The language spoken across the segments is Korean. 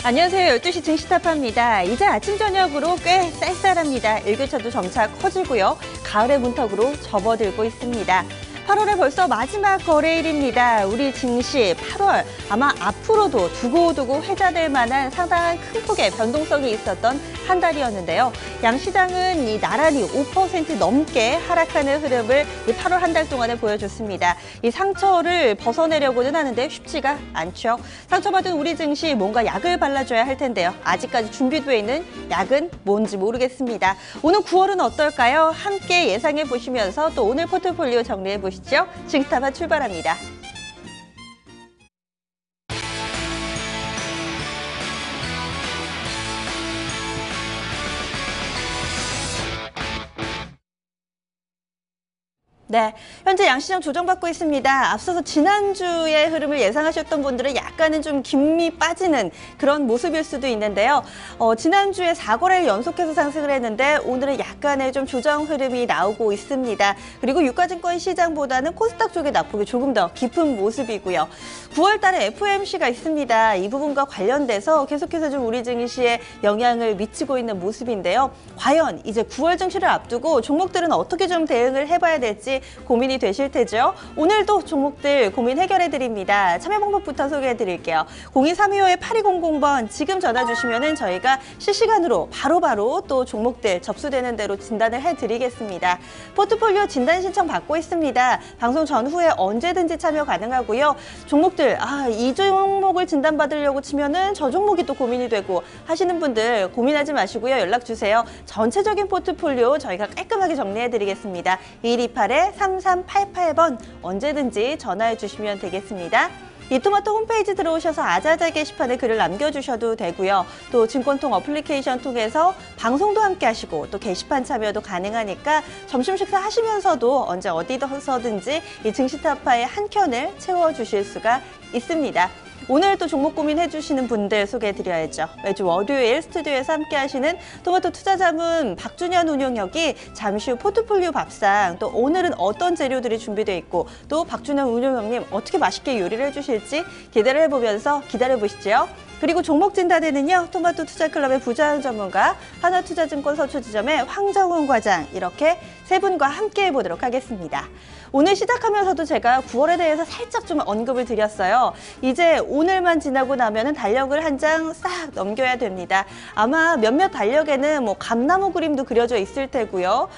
안녕하세요. 12시 증시타파입니다. 이제 아침 저녁으로 꽤 쌀쌀합니다. 일교차도 점차 커지고요. 가을의 문턱으로 접어들고 있습니다. 8월에 벌써 마지막 거래일입니다. 우리 증시 8월 아마 앞으로도 두고두고 회자될 만한 상당한 큰 폭의 변동성이 있었던 한 달이었는데요. 양시장은 나란히 5% 넘게 하락하는 흐름을 8월 한 달 동안에 보여줬습니다. 이 상처를 벗어내려고는 하는데 쉽지가 않죠. 상처받은 우리 증시 뭔가 약을 발라줘야 할 텐데요. 아직까지 준비되어 있는 약은 뭔지 모르겠습니다. 오늘 9월은 어떨까요? 함께 예상해 보시면서 또 오늘 포트폴리오 정리해 보시죠. 증시타파 출발합니다. 네, 현재 양시장 조정받고 있습니다. 앞서서 지난주의 흐름을 예상하셨던 분들은 약간은 좀 김이 빠지는 그런 모습일 수도 있는데요. 지난주에 4거래일 연속해서 상승을 했는데 오늘은 약간의 좀 조정 흐름이 나오고 있습니다. 그리고 유가증권 시장보다는 코스닥 쪽의 낙폭이 조금 더 깊은 모습이고요. 9월 달에 FOMC가 있습니다. 이 부분과 관련돼서 계속해서 좀 우리 증시에 영향을 미치고 있는 모습인데요. 과연 이제 9월 증시를 앞두고 종목들은 어떻게 좀 대응을 해봐야 될지 고민이 되실 테죠. 오늘도 종목들 고민 해결해 드립니다. 참여 방법부터 소개해 드릴게요. 02325-8200번 지금 전화 주시면은 저희가 실시간으로 바로바로 또 종목들 접수되는 대로 진단을 해 드리겠습니다. 포트폴리오 진단 신청 받고 있습니다. 방송 전후에 언제든지 참여 가능하고요. 종목들 이 종목을 진단 받으려고 치면은 저 종목이 또 고민이 되고 하시는 분들 고민하지 마시고요. 연락 주세요. 전체적인 포트폴리오 저희가 깔끔하게 정리해 드리겠습니다. 1228-3388번 언제든지 전화해 주시면 되겠습니다. 이토마토 홈페이지 들어오셔서 아자아자 게시판에 글을 남겨주셔도 되고요. 또 증권통 어플리케이션 통해서 방송도 함께 하시고 또 게시판 참여도 가능하니까 점심 식사 하시면서도 언제 어디서든지 이 증시타파의 한 켠을 채워주실 수가 있습니다. 오늘 또 종목 고민해주시는 분들 소개해드려야죠. 매주 월요일 스튜디오에서 함께 하시는 토마토 투자자문 박준현 운용역이 잠시 후 포트폴리오 밥상 또 오늘은 어떤 재료들이 준비되어 있고 또 박준현 운용역님 어떻게 맛있게 요리를 해주실지 기대를 해보면서 기다려보시죠. 그리고 종목 진단에는요. 토마토 투자클럽의 부장 전문가 하나투자증권 서초지점의 황정훈 과장 이렇게 세 분과 함께 해보도록 하겠습니다. 오늘 시작하면서도 제가 9월에 대해서 살짝 좀 언급을 드렸어요. 이제 오늘만 지나고 나면은 달력을 한 장 싹 넘겨야 됩니다. 아마 몇몇 달력에는 뭐 감나무 그림도 그려져 있을 테고요.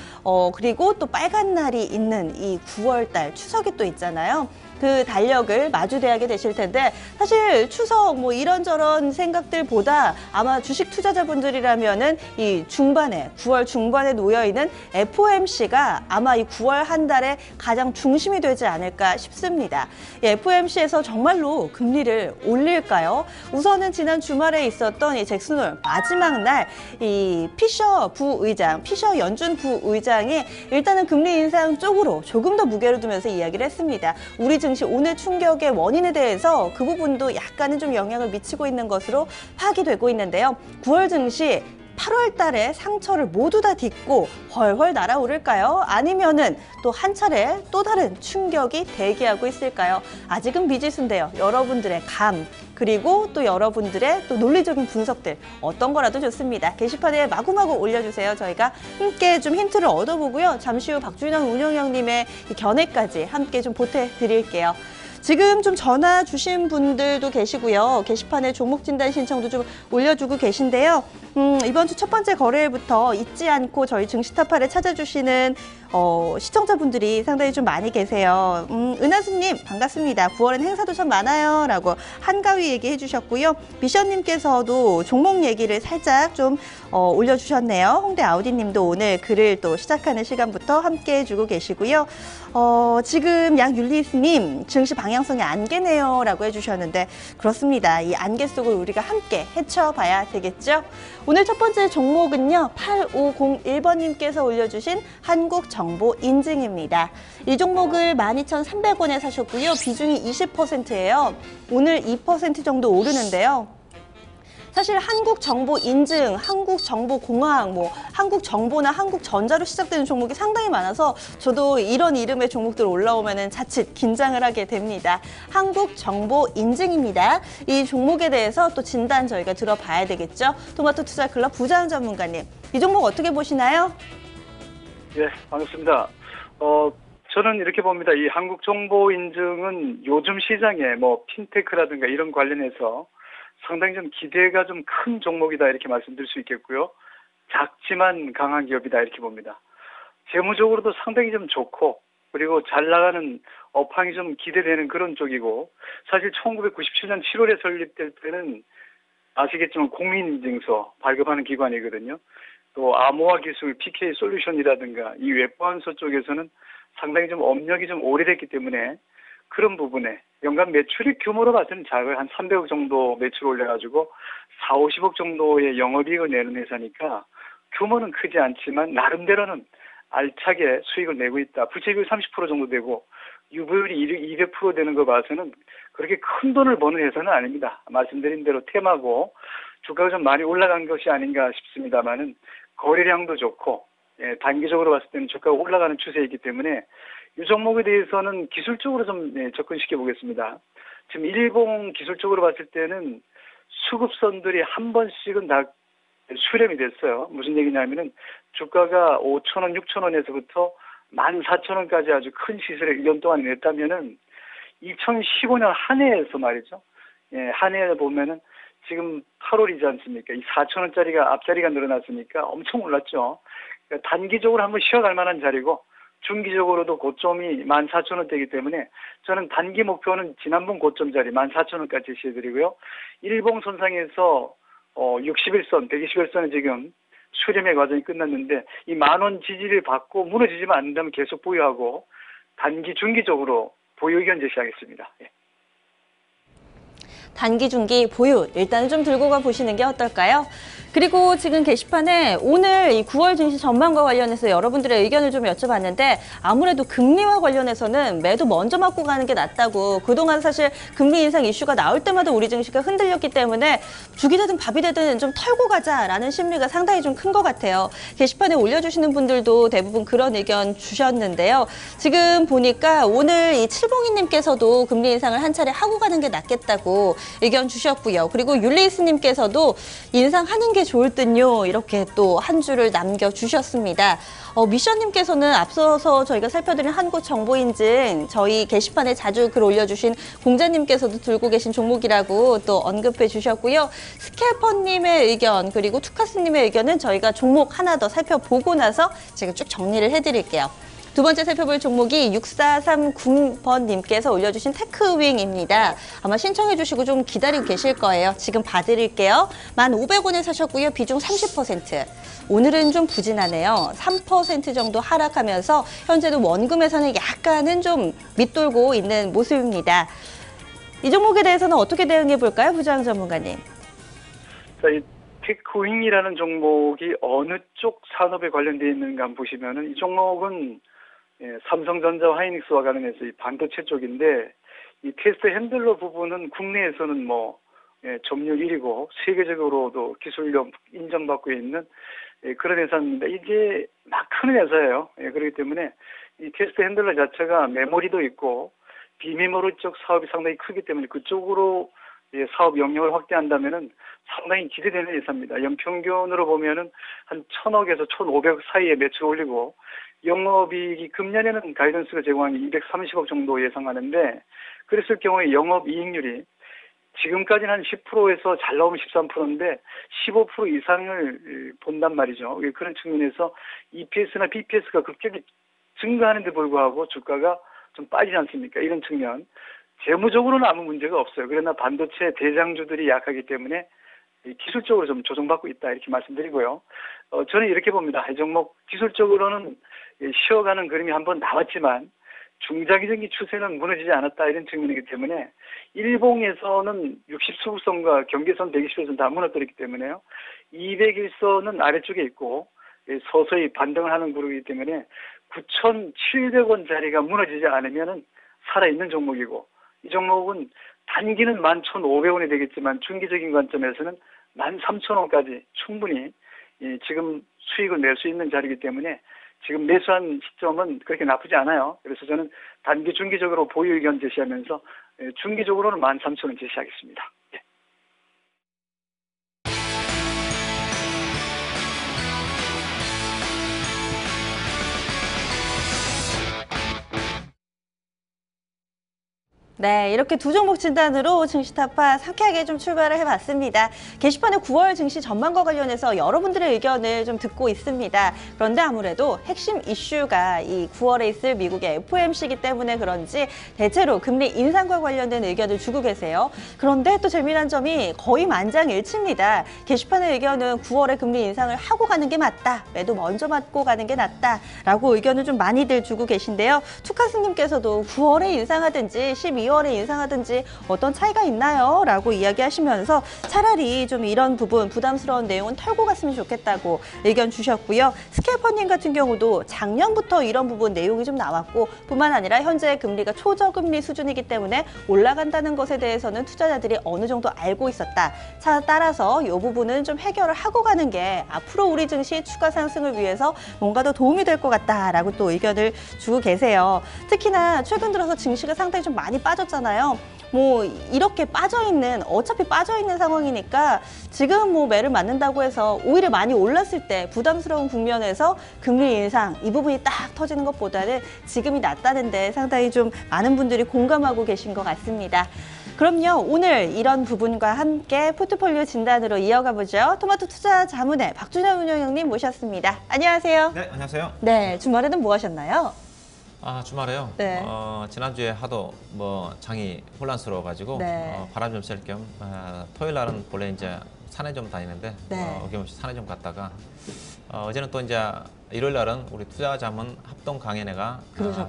그리고 또 빨간 날이 있는 이 9월달 추석이 또 있잖아요. 그 달력을 마주대하게 되실 텐데 사실 추석 뭐 이런저런 생각들보다 아마 주식 투자자분들이라면은 이 중반에 9월 중반에 놓여 있는 FOMC가 아마 이 9월 한 달에 가장 중심이 되지 않을까 싶습니다. FOMC에서 정말로 금리를 올릴까요? 우선은 지난 주말에 있었던 이 잭슨홀 마지막 날 이 피셔 연준 부의장이 일단은 금리 인상 쪽으로 조금 더 무게를 두면서 이야기를 했습니다. 우리 증시 오늘 충격의 원인에 대해서 그 부분도 약간은 좀 영향을 미치고 있는 것으로 파악이 되고 있는데요. 9월 증시 8월 달에 상처를 모두 다 딛고 훨훨 날아오를까요? 아니면은 또 한 차례 또 다른 충격이 대기하고 있을까요? 아직은 미지수인데요. 여러분들의 감 그리고 또 여러분들의 또 논리적인 분석들 어떤 거라도 좋습니다. 게시판에 마구마구 올려주세요. 저희가 함께 좀 힌트를 얻어보고요. 잠시 후 박준현 운영형님의 견해까지 함께 좀 보태드릴게요. 지금 좀 전화 주신 분들도 계시고요. 게시판에 종목 진단 신청도 좀 올려주고 계신데요. 이번 주 첫 번째 거래일부터 잊지 않고 저희 증시타파를 찾아주시는 시청자분들이 상당히 좀 많이 계세요. 은하수님 반갑습니다. 9월엔 행사도 참 많아요. 라고 한가위 얘기해 주셨고요. 비션님께서도 종목 얘기를 살짝 좀 올려주셨네요. 홍대 아우디님도 오늘 글을 또 시작하는 시간부터 함께 해주고 계시고요. 지금 양율리스님 증시 방향성이 안개네요. 라고 해주셨는데 그렇습니다. 이 안개 속을 우리가 함께 헤쳐봐야 되겠죠. 오늘 첫 번째 종목은요. 8501번님께서 올려주신 한국정보인증입니다. 이 종목을 12,300원에 사셨고요. 비중이 20%예요. 오늘 2% 정도 오르는데요. 사실 한국정보인증, 한국정보공학, 뭐 한국정보나 한국전자로 시작되는 종목이 상당히 많아서 저도 이런 이름의 종목들 올라오면은 자칫 긴장을 하게 됩니다. 한국정보인증입니다. 이 종목에 대해서 또 진단 저희가 들어봐야 되겠죠. 토마토 투자 클럽 부장 전문가님, 이 종목 어떻게 보시나요? 예, 반갑습니다. 저는 이렇게 봅니다. 이 한국정보인증은 요즘 시장에 뭐 핀테크라든가 이런 관련해서 상당히 좀 기대가 좀 큰 종목이다 이렇게 말씀드릴 수 있겠고요. 작지만 강한 기업이다 이렇게 봅니다. 재무적으로도 상당히 좀 좋고 그리고 잘 나가는 업황이 좀 기대되는 그런 쪽이고 사실 1997년 7월에 설립될 때는 아시겠지만 공인인증서 발급하는 기관이거든요. 또 암호화 기술, PK 솔루션이라든가 이 웹보안서 쪽에서는 상당히 좀 업력이 좀 오래됐기 때문에 그런 부분에 연간 매출이 규모로 봐서는 작아요. 한 300억 정도 매출 올려가지고 4, 50억 정도의 영업이익을 내는 회사니까 규모는 크지 않지만 나름대로는 알차게 수익을 내고 있다. 부채비율 30% 정도 되고 유보율이 200% 되는 거 봐서는 그렇게 큰 돈을 버는 회사는 아닙니다. 말씀드린 대로 테마고 주가가 좀 많이 올라간 것이 아닌가 싶습니다만은 거래량도 좋고 단기적으로 봤을 때는 주가가 올라가는 추세이기 때문에 이 종목에 대해서는 기술적으로 좀 접근시켜 보겠습니다. 지금 일봉 기술적으로 봤을 때는 수급선들이 한 번씩은 다 수렴이 됐어요. 무슨 얘기냐면은 주가가 5,000원, 6,000원에서부터 14,000원까지 아주 큰 시세를 1년 동안 냈다면은 2015년 한 해에서 말이죠. 한 해에 보면은 지금 8월이지 않습니까? 이 4,000원짜리가 앞자리가 늘어났으니까 엄청 올랐죠. 그러니까 단기적으로 한번 쉬어갈 만한 자리고 중기적으로도 고점이 14,000원대이기 때문에 저는 단기 목표는 지난번 고점 자리 14,000원까지 제시해드리고요. 일봉 선상에서 61선, 121선에 지금 수렴의 과정이 끝났는데 이 10,000원 지지를 받고 무너지지만 않는다면 계속 보유하고 단기, 중기적으로 보유 의견 제시하겠습니다. 예. 단기, 중기, 보유 일단은 좀 들고 가 보시는 게 어떨까요? 그리고 지금 게시판에 오늘 이 9월 증시 전망과 관련해서 여러분들의 의견을 좀 여쭤봤는데 아무래도 금리와 관련해서는 매도 먼저 맞고 가는 게 낫다고 그동안 사실 금리 인상 이슈가 나올 때마다 우리 증시가 흔들렸기 때문에 죽이 되든 밥이 되든 좀 털고 가자라는 심리가 상당히 좀 큰 것 같아요. 게시판에 올려주시는 분들도 대부분 그런 의견 주셨는데요. 지금 보니까 오늘 이 칠봉이님께서도 금리 인상을 한 차례 하고 가는 게 낫겠다고 의견 주셨고요. 그리고 율리스님께서도 인상하는 게 좋을 듯요. 이렇게 또 한 줄을 남겨주셨습니다. 미션님께서는 앞서서 저희가 살펴드린 한국정보인증 저희 게시판에 자주 글 올려주신 공자님께서도 들고 계신 종목이라고 또 언급해 주셨고요. 스캘퍼님의 의견 그리고 투카스님의 의견은 저희가 종목 하나 더 살펴보고 나서 제가 쭉 정리를 해드릴게요. 두 번째 살펴볼 종목이 6439번님께서 올려주신 테크윙입니다. 아마 신청해 주시고 좀 기다리고 계실 거예요. 지금 봐드릴게요. 1,500원에 사셨고요. 비중 30%. 오늘은 좀 부진하네요. 3% 정도 하락하면서 현재도 원금에서는 약간은 좀 밑돌고 있는 모습입니다. 이 종목에 대해서는 어떻게 대응해 볼까요? 부장 전문가님. 자, 이 테크윙이라는 종목이 어느 쪽 산업에 관련되어 있는가 한번 보시면은 이 종목은 삼성전자와 하이닉스와 관련해서 이 반도체 쪽인데 이 테스트 핸들러 부분은 국내에서는 점유율 1위고 세계적으로도 기술력 인정받고 있는 그런 회사입니다. 이게 막 큰 회사예요. 그렇기 때문에 이 테스트 핸들러 자체가 메모리도 있고 비메모리 쪽 사업이 상당히 크기 때문에 그쪽으로 사업 영역을 확대한다면은 상당히 기대되는 회사입니다. 연평균으로 보면은 한 1,000억에서 1,500억 사이에 매출 올리고 영업이익이 금년에는 가이던스가 제공한 230억 정도 예상하는데 그랬을 경우에 영업이익률이 지금까지는 한 10%에서 잘 나오면 13%인데 15% 이상을 본단 말이죠. 그런 측면에서 EPS나 BPS가 급격히 증가하는 데 불구하고 주가가 좀 빠지지 않습니까? 이런 측면. 재무적으로는 아무 문제가 없어요. 그러나 반도체 대장주들이 약하기 때문에 기술적으로 좀 조정받고 있다 이렇게 말씀드리고요. 저는 이렇게 봅니다. 이 종목 기술적으로는 쉬어가는 그림이 한번 나왔지만 중장기적인 추세는 무너지지 않았다 이런 측면이기 때문에 일봉에서는 60수급선과 경계선 120일선 다 무너뜨렸기 때문에요. 201선은 아래쪽에 있고 서서히 반등을 하는 그룹이기 때문에 9,700원짜리가 무너지지 않으면 살아있는 종목이고 이 종목은 단기는 11,500원이 되겠지만 중기적인 관점에서는 13,000원까지 충분히 지금 수익을 낼 수 있는 자리이기 때문에 지금 매수한 시점은 그렇게 나쁘지 않아요. 그래서 저는 단기, 중기적으로 보유 의견 제시하면서 중기적으로는 13,000원 제시하겠습니다. 예. 네, 이렇게 두 종목 진단으로 증시타파 상쾌하게 좀 출발을 해봤습니다. 게시판에 9월 증시 전망과 관련해서 여러분들의 의견을 좀 듣고 있습니다. 그런데 아무래도 핵심 이슈가 이 9월에 있을 미국의 FOMC이기 때문에 그런지 대체로 금리 인상과 관련된 의견을 주고 계세요. 그런데 또 재미난 점이 거의 만장일치입니다. 게시판의 의견은 9월에 금리 인상을 하고 가는 게 맞다. 매도 먼저 맞고 가는 게 낫다라고 의견을 좀 많이들 주고 계신데요. 투카스님께서도 9월에 인상하든지 12월에 인상하든지 어떤 차이가 있나요? 라고 이야기하시면서 차라리 좀 이런 부분 부담스러운 내용은 털고 갔으면 좋겠다고 의견 주셨고요. 스케이퍼님 같은 경우도 작년부터 이런 부분 내용이 좀 나왔고 뿐만 아니라 현재 금리가 초저금리 수준이기 때문에 올라간다는 것에 대해서는 투자자들이 어느 정도 알고 있었다. 따라서 이 부분은 좀 해결을 하고 가는 게 앞으로 우리 증시 추가 상승을 위해서 뭔가 더 도움이 될 것 같다라고 또 의견을 주고 계세요. 특히나 최근 들어서 증시가 상당히 좀 많이 빠졌잖아요. 뭐 이렇게 어차피 빠져있는 상황이니까 지금 뭐 매를 맞는다고 해서 오히려 많이 올랐을 때 부담스러운 국면에서 금리 인상 이 부분이 딱 터지는 것보다는 지금이 낫다는데 상당히 좀 많은 분들이 공감하고 계신 것 같습니다. 그럼요, 오늘 이런 부분과 함께 포트폴리오 진단으로 이어가 보죠. 토마토 투자 자문회 박준현 운영형님 모셨습니다. 안녕하세요. 네, 안녕하세요. 네, 주말에는 뭐 하셨나요? 주말에요. 네. 지난주에 하도 장이 혼란스러워가지고 네. 바람 좀 쐴 겸 토요일 날은 원래 이제 산에 좀 다니는데 네. 어김없이 산에 좀 갔다가 어제는 또 이제 일요일 날은 우리 투자 자문 합동 강연회가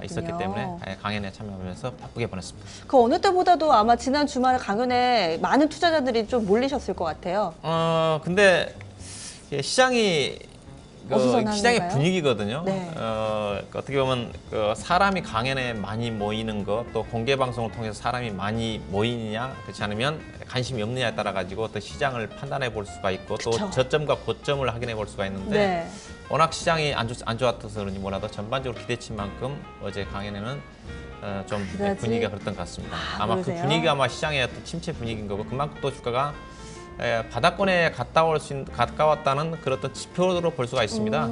있었기 때문에 강연회 참여하면서 바쁘게 보냈습니다. 그 어느 때보다도 아마 지난 주말 강연에 많은 투자자들이 좀 몰리셨을 것 같아요. 근데 시장이 시장의 어수선한가요? 분위기거든요. 네. 어떻게 보면 사람이 강연에 많이 모이는 것, 또 공개 방송을 통해서 사람이 많이 모이느냐, 그렇지 않으면 관심이 없느냐에 따라 가지고 또 시장을 판단해 볼 수가 있고, 그쵸. 또 저점과 고점을 확인해 볼 수가 있는데, 네. 워낙 시장이 안 좋았어서 그런지 몰라도 전반적으로 기대친 만큼 어제 강연에는 좀 그다지? 분위기가 그랬던 것 같습니다. 아마 그러세요? 그 분위기가 아마 시장의 어떤 침체 분위기인 거고, 그만큼 또 주가가 바닥권에 가까웠다는 그런 어떤 지표로 볼 수가 있습니다.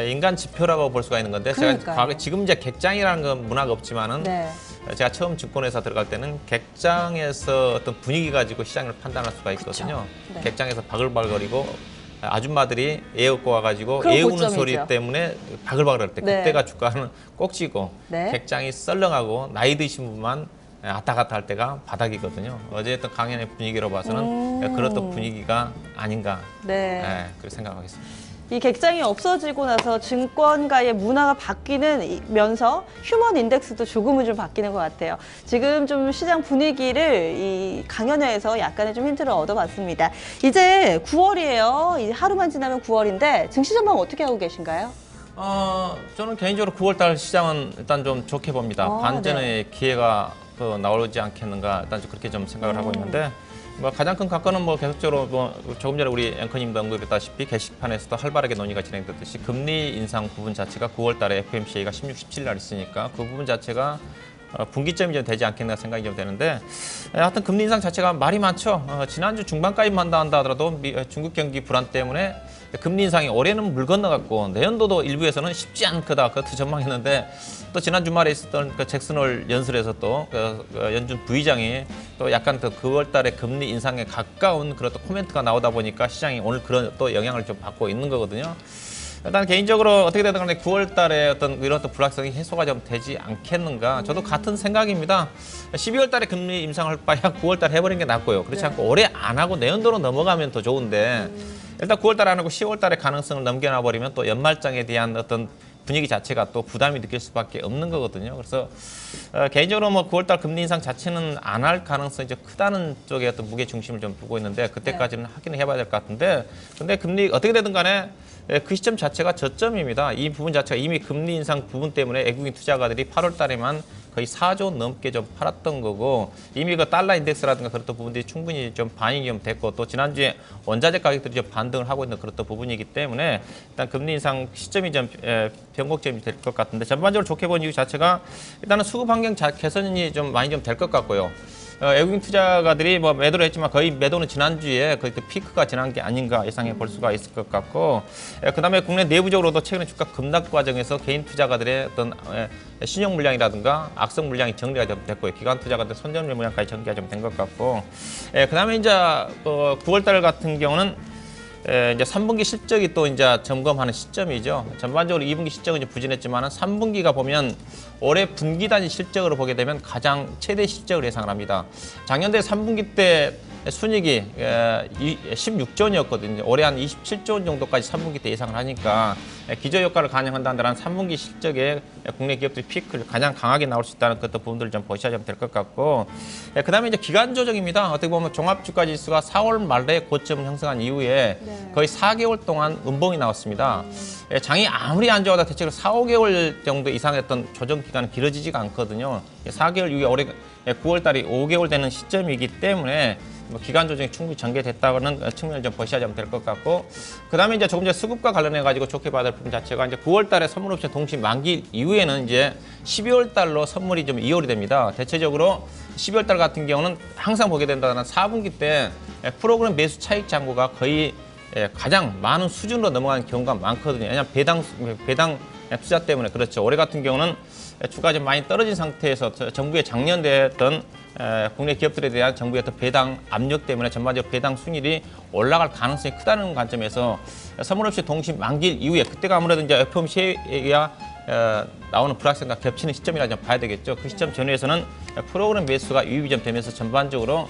인간 지표라고 볼 수가 있는 건데, 그러니까요. 지금 이제 객장이라는 건 문화가 없지만은 네. 제가 처음 증권회사 들어갈 때는 객장에서 어떤 분위기 가지고 시장을 판단할 수가 있거든요. 그쵸. 네. 객장에서 바글바글거리고 아줌마들이 애 업고 와가지고 그런 애 우는 고점이죠. 소리 때문에 바글바글할 때 네. 그때가 주가는 꼭지고 네. 객장이 썰렁하고 나이 드신 분만 왔다 갔다 할 때가 바닥이거든요. 어제 했던 강연의 분위기로 봐서는 그런 또 분위기가 아닌가 네. 그렇게 생각하겠습니다. 이 객장이 없어지고 나서 증권가의 문화가 바뀌면서 휴먼 인덱스도 조금은 좀 바뀌는 것 같아요. 지금 좀 시장 분위기를 이 강연회에서 약간의 좀 힌트를 얻어봤습니다. 이제 9월이에요. 이제 하루만 지나면 9월인데 증시 전망 어떻게 하고 계신가요? 저는 개인적으로 9월달 시장은 일단 좀 좋게 봅니다. 반전의 기회가 나오지 않겠는가 일단 그렇게 좀 생각을 하고 있는데 가장 큰 관건은 계속적으로 조금 전에 우리 앵커님도 언급했다시피 게시판에서도 활발하게 논의가 진행됐듯이 금리 인상 부분 자체가 9월달에 FOMC가 16, 17일 날 있으니까 그 부분 자체가 분기점이 좀 되지 않겠나 생각이 좀 되는데 하여튼 금리 인상 자체가 말이 많죠. 지난주 중반까지만 한다 하더라도 중국 경기 불안 때문에 금리 인상이 올해는 물 건너갔고 내년도도 일부에서는 쉽지 않거다 그렇게 전망했는데 또 지난 주말에 있었던 그 잭슨홀 연설에서 또 연준 부의장이 또 약간 더 9월달에 금리 인상에 가까운 그런 또 코멘트가 나오다 보니까 시장이 오늘 그런 또 영향을 좀 받고 있는 거거든요. 일단 개인적으로 어떻게 되든 간에 9월달에 어떤 이런 또 불확성이 해소가 좀 되지 않겠는가. 저도 같은 생각입니다. 12월달에 금리 인상할 바야 9월달에 해버리는 게 낫고요. 그렇지 않고 올해 안 하고 내년도로 넘어가면 더 좋은데 일단 9월달에 안 하고 10월달에 가능성을 넘겨놔버리면 또 연말장에 대한 어떤 분위기 자체가 또 부담이 느낄 수밖에 없는 거거든요. 그래서 개인적으로 9월달 금리 인상 자체는 안 할 가능성이 좀 크다는 쪽에 어떤 무게 중심을 좀 두고 있는데 그때까지는 하긴 해봐야 될 것 같은데 근데 금리 어떻게 되든 간에 그 시점 자체가 저점입니다. 이 부분 자체가 이미 금리 인상 부분 때문에 외국인 투자가들이 8월 달에만 거의 4조 넘게 좀 팔았던 거고 이미 그 달러 인덱스라든가 그런 부분들이 충분히 좀 반영이 좀 됐고 또 지난주에 원자재 가격들이 좀 반등을 하고 있는 그런 부분이기 때문에 일단 금리 인상 시점이 좀 변곡점이 될 것 같은데 전반적으로 좋게 본 이유 자체가 일단은 수급 환경 개선이 좀 많이 좀 될 것 같고요. 외국인 투자가들이 뭐 매도를 했지만 거의 매도는 지난주에 거의 그 피크가 지난 게 아닌가 예상해 볼 수가 있을 것 같고 그다음에 국내 내부적으로도 최근에 주가 급락 과정에서 개인 투자가들의 어떤 신용 물량이라든가 악성 물량이 정리가 좀 됐고요. 기관 투자가들 손절 물량까지 정리가 좀 된 것 같고 그다음에 이제 9월달 같은 경우는 이제 3분기 실적이 또 이제 점검하는 시점이죠. 전반적으로 2분기 실적은 이제 부진했지만은 3분기가 보면 올해 분기 단위 실적으로 보게 되면 가장 최대 실적을 예상을 합니다. 작년도에 3분기 때 순이익이 16조 원이었거든요. 올해 한 27조 원 정도까지 3분기 때 예상을 하니까 기저 효과를 반영한다는 3분기 실적에 국내 기업들이 피크를 가장 강하게 나올 수 있다는 그런 부분들을 좀 보셔야 될 것 같고 그다음에 이제 기간 조정입니다. 어떻게 보면 종합주가 지수가 4월 말에 고점을 형성한 이후에 거의 4개월 동안 음봉이 나왔습니다. 장이 아무리 안 좋아도 대체로 4, 5개월 정도 이상했던 조정 기간은 길어지지가 않거든요. 4개월 이후에 올해 9월 달이 5개월 되는 시점이기 때문에 기간 조정이 충분히 전개됐다는 측면을 좀 보셔야 될 것 같고 그다음에 이제 조금 전에 수급과 관련해 가지고 좋게 봐야 될 부분 자체가 이제 9월 달에 선물 옵션 동시 만기 이후에는 이제 12월 달로 선물이 좀 이월이 됩니다. 대체적으로 12월 달 같은 경우는 항상 보게 된다는 4분기 때 프로그램 매수 차익 잔고가 거의 가장 많은 수준으로 넘어가는 경우가 많거든요. 왜냐하면 배당 투자 때문에 그렇죠. 올해 같은 경우는 주가 좀 많이 떨어진 상태에서 정부의 작년 됐던 국내 기업들에 대한 정부의 어떤 배당 압력 때문에 전반적으로 배당 수익률이 올라갈 가능성이 크다는 관점에서 선물 없이 동시 만기 이후에 그때가 아무래도 이제 FOMC가 나오는 불확실성과 겹치는 시점이라 좀 봐야 되겠죠. 그 시점 전후에서는 프로그램 매수가 유입이 좀 되면서 전반적으로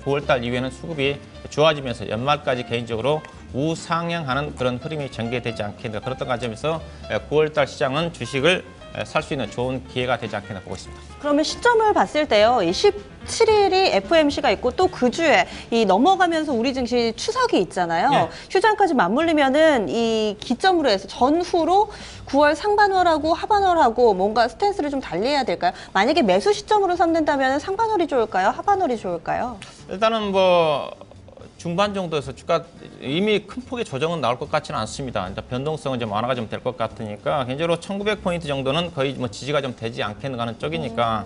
9월달 이후에는 수급이 좋아지면서 연말까지 개인적으로 우상향하는 그런 흐름이 전개되지 않겠는가 그렇던 관점에서 9월달 시장은 주식을 살 수 있는 좋은 기회가 되지 않겠나 보고 있습니다. 그러면 시점을 봤을 때요. 17일이 FOMC가 있고 또 그 주에 이 넘어가면서 우리 증시 추석이 있잖아요. 네. 휴장까지 맞물리면은 이 기점으로 해서 전후로 9월 상반월하고 하반월하고 뭔가 스탠스를 좀 달리해야 될까요? 만약에 매수 시점으로 삼는다면 상반월이 좋을까요? 하반월이 좋을까요? 일단은 뭐 중반 정도에서 주가 이미 큰 폭의 조정은 나올 것 같지는 않습니다. 이제 변동성은 좀 완화가 좀 될 것 같으니까 개인적으로 1900포인트 정도는 거의 뭐 지지가 좀 되지 않겠는가 하는 쪽이니까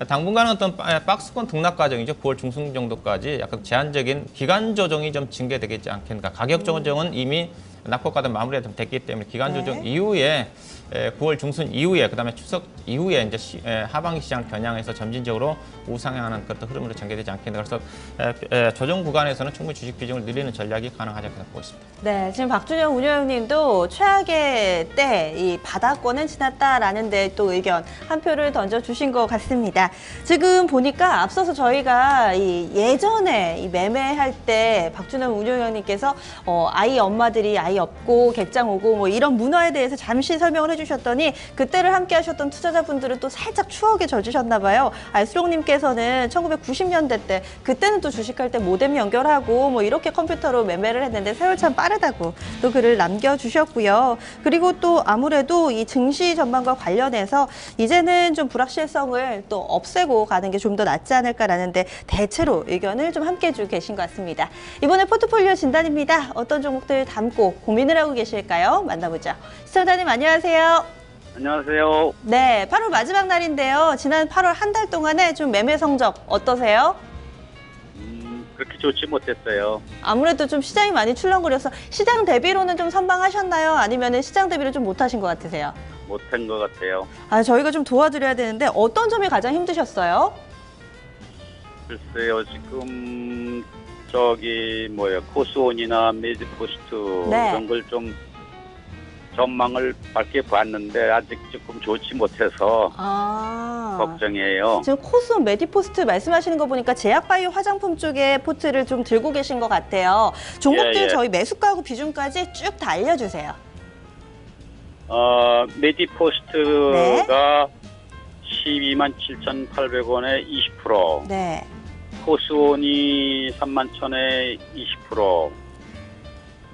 당분간은 어떤 박스권 등락 과정이죠. 9월 중순 정도까지 약간 제한적인 기간 조정이 좀 징계되겠지 않겠는가. 가격 조정은 이미 낙폭과는 마무리가 좀 됐기 때문에 기간 조정 이후에 9월 중순 이후에 그다음에 추석 이후에 이제 하반기 시장 겨냥해서 점진적으로 우상향하는 그런 흐름으로 전개되지 않겠나. 그래서 조정 구간에서는 충분히 주식 비중을 늘리는 전략이 가능하지 않겠나 보고 있습니다. 네, 지금 박준영 운영님도 최악의 때 이 바닥권은 지났다라는 데 또 의견 한 표를 던져주신 것 같습니다. 지금 보니까 앞서서 저희가 이 예전에 이 매매할 때 박준영 운영님께서 아이 엄마들이 아이 없고 객장 오고 뭐 이런 문화에 대해서 잠시 설명을 해주셨더니 그때를 함께 하셨던 투자자분들은 또 살짝 추억에 젖으셨나 봐요. 알수롱님께서는 1990년대 때 그때는 또 주식할 때 모뎀 연결하고 뭐 이렇게 컴퓨터로 매매를 했는데 세월 참 빠르다고 또 글을 남겨주셨고요. 그리고 또 아무래도 이 증시 전망과 관련해서 이제는 좀 불확실성을 또 없애고 가는 게 좀 더 낫지 않을까라는데 대체로 의견을 좀 함께 해주고 계신 것 같습니다. 이번에 포트폴리오 진단입니다. 어떤 종목들 담고 고민을 하고 계실까요? 만나보죠. 시청자님 안녕하세요. 안녕하세요. 네, 8월 마지막 날인데요. 지난 8월 한 달 동안에 좀 매매 성적 어떠세요? 그렇게 좋지 못했어요. 아무래도 좀 시장이 많이 출렁거려서 시장 대비로는 좀 선방하셨나요? 아니면 시장 대비를 좀 못하신 것 같으세요? 못한 것 같아요. 저희가 좀 도와드려야 되는데 어떤 점이 가장 힘드셨어요? 글쎄요, 지금 코스온이나 메디포스트 네. 이런 걸 좀 전망을 밝게 봤는데 아직 조금 좋지 못해서 걱정이에요. 지금 코스온 메디포스트 말씀하시는 거 보니까 제약바이오 화장품 쪽에 포트를 좀 들고 계신 것 같아요. 종목들 저희 매수가하고 비중까지 쭉 다 알려주세요. 메디포스트가 127,800원에 20%. 네. 코스온이 31,000원에 20%.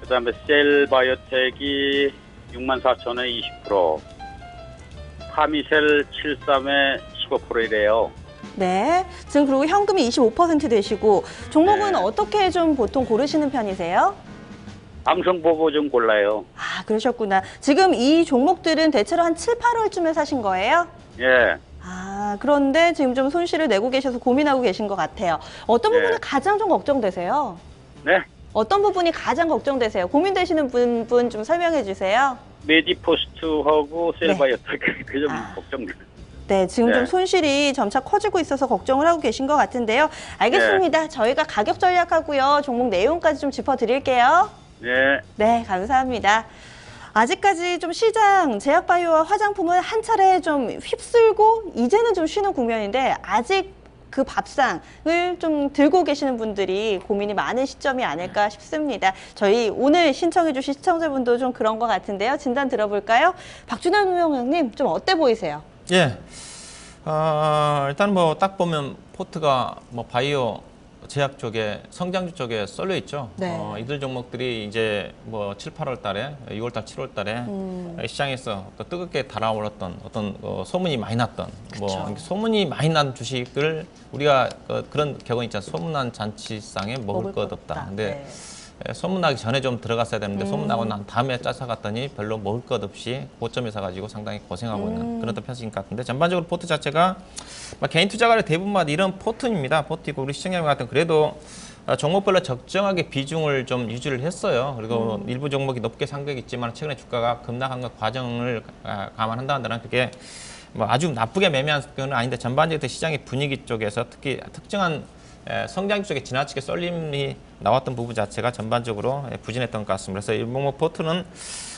그다음에 셀바이오텍이 64,000원에 20%. 파미셀 73에 15%이래요. 네. 지금 그리고 현금이 25% 되시고 종목은 네. 어떻게 좀 보통 고르시는 편이세요? 방송 보고 좀 골라요. 아, 그러셨구나. 지금 이 종목들은 대체로 한 7, 8월쯤에 사신 거예요? 예. 아, 그런데 지금 좀 손실을 내고 계셔서 고민하고 계신 것 같아요. 어떤 네. 부분이 가장 좀 걱정되세요? 네. 어떤 부분이 가장 걱정되세요? 고민되시는 부분 좀 설명해 주세요. 메디포스트하고 셀바이오텍 그 점 아. 걱정돼요. 네, 지금 네. 좀 손실이 점차 커지고 있어서 걱정을 하고 계신 것 같은데요. 알겠습니다. 저희가 가격 전략하고요. 종목 내용까지 좀 짚어드릴게요. 네. 네, 감사합니다. 아직까지 좀 시장 제약바이오와 화장품은 한 차례 좀 휩쓸고 이제는 좀 쉬는 국면인데 아직 그 밥상을 좀 들고 계시는 분들이 고민이 많은 시점이 아닐까 싶습니다. 저희 오늘 신청해 주신 시청자분도 좀 그런 것 같은데요. 진단 들어볼까요? 박준환 운영님 좀 어때 보이세요? 예. 일단 뭐 딱 보면 포트가 뭐 바이오 제약 쪽에 성장주 쪽에 쏠려 있죠. 네. 이들 종목들이 이제 뭐 7, 8월 달에 6월 달, 7월 달에 시장에서 또 뜨겁게 달아올랐던 어떤 소문이 많이 났던 뭐 소문이 많이 난 주식을 우리가 그런 격언 있잖아요. 소문난 잔치상에 먹을 것 없다. 근데 소문나기 전에 좀 들어갔어야 되는데 소문나고 난 다음에 쫓아갔더니 별로 먹을 것 없이 고점에 사가지고 상당히 고생하고 있는 그런 편인 것 같은데 전반적으로 포트 자체가 개인 투자가의 대부분 이런 포트입니다. 포트이고 우리 시청자님 같은 그래도 종목별로 적정하게 비중을 좀 유지를 했어요. 그리고 일부 종목이 높게 상승했지만 최근에 주가가 급락한 것 과정을 감안한다면 그게 뭐 아주 나쁘게 매매한 건 아닌데 전반적으로 시장의 분위기 쪽에서 특히 특정한 성장 쪽에 지나치게 쏠림이 나왔던 부분 자체가 전반적으로 부진했던 것 같습니다. 그래서 이 종목 포트는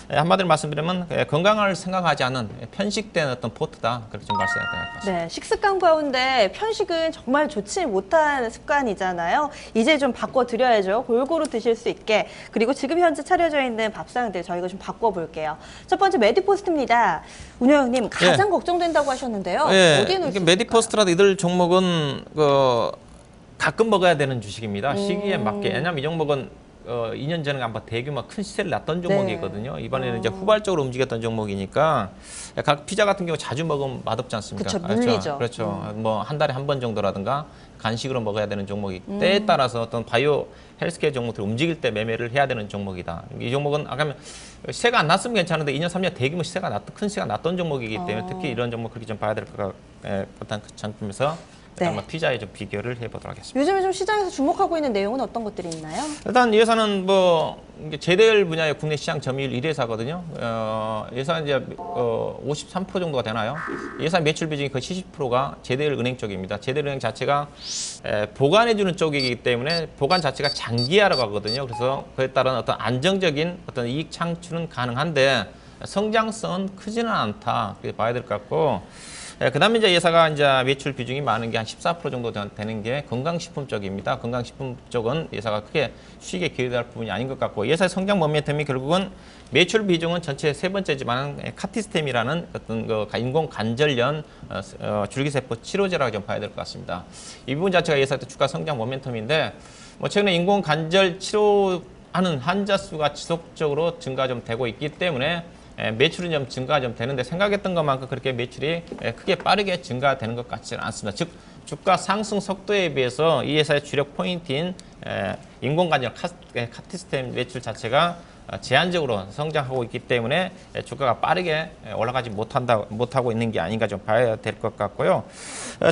한마디로 말씀드리면 건강을 생각하지 않은 편식된 어떤 포트다 그렇게 좀 말씀해야 될 것 같습니다. 네, 식습관 가운데 편식은 정말 좋지 못한 습관이잖아요. 이제 좀 바꿔드려야죠. 골고루 드실 수 있게. 그리고 지금 현재 차려져 있는 밥상들 저희가 좀 바꿔볼게요. 첫 번째 메디포스트입니다. 운영님 가장 걱정된다고 하셨는데요. 어디에 놓을 수 있을까요? 메디포스트라도 이들 종목은 가끔 먹어야 되는 주식입니다. 시기에 맞게. 왜냐하면 이 종목은 2년 전에 한번 대규모 큰 시세를 났던 종목이거든요. 이번에는 이제 후발적으로 움직였던 종목이니까 각 피자 같은 경우 자주 먹으면 맛없지 않습니까? 그쵸, 물리죠. 그렇죠. 뭐 한 달에 한 번 정도라든가 간식으로 먹어야 되는 종목이 때에 따라서 어떤 바이오 헬스케어 종목들이 움직일 때 매매를 해야 되는 종목이다. 이 종목은 아까 시세가 안 났으면 괜찮은데 2년, 3년 대규모 시세가 큰 시세가 났던 종목이기 때문에 특히 이런 종목 그렇게 좀 봐야 될 것 같다는 관점에서 네. 피자에 좀 비교를 해보도록 하겠습니다. 요즘에 좀 시장에서 주목하고 있는 내용은 어떤 것들이 있나요? 일단 이 회사는 뭐 제대열 분야의 국내 시장 점유율 1회사거든요. 예산 이제 53% 정도가 되나요? 이 회사 매출 비중이 거의 70%가 제대열 은행 쪽입니다. 제대열 은행 자체가 보관해주는 쪽이기 때문에 보관 자체가 장기화라고 하거든요. 그래서 그에 따른 어떤 안정적인 어떤 이익 창출은 가능한데 성장성은 크지는 않다. 그렇게 봐야 될 것 같고. 그다음에 이제 회사가 이제 매출 비중이 많은 게 한 14% 정도 되는 게 건강식품 쪽입니다. 건강식품 쪽은 회사가 크게 수익에 기여할 부분이 아닌 것 같고 회사의 성장 모멘텀이 결국은 매출 비중은 전체 세 번째지만 카티스템이라는 어떤 인공 관절염 줄기세포 치료제라고 좀 봐야 될 것 같습니다. 이 부분 자체가 회사의 주가 성장 모멘텀인데 뭐 최근에 인공 관절 치료하는 환자 수가 지속적으로 증가 좀 되고 있기 때문에 매출은 좀 증가가 좀 되는데 생각했던 것만큼 그렇게 매출이 크게 빠르게 증가되는 것 같지는 않습니다. 즉 주가 상승 속도에 비해서 이 회사의 주력 포인트인 인공관절 카티스템 매출 자체가 제한적으로 성장하고 있기 때문에 주가가 빠르게 올라가지 못하고 있는 게 아닌가 좀 봐야 될 것 같고요.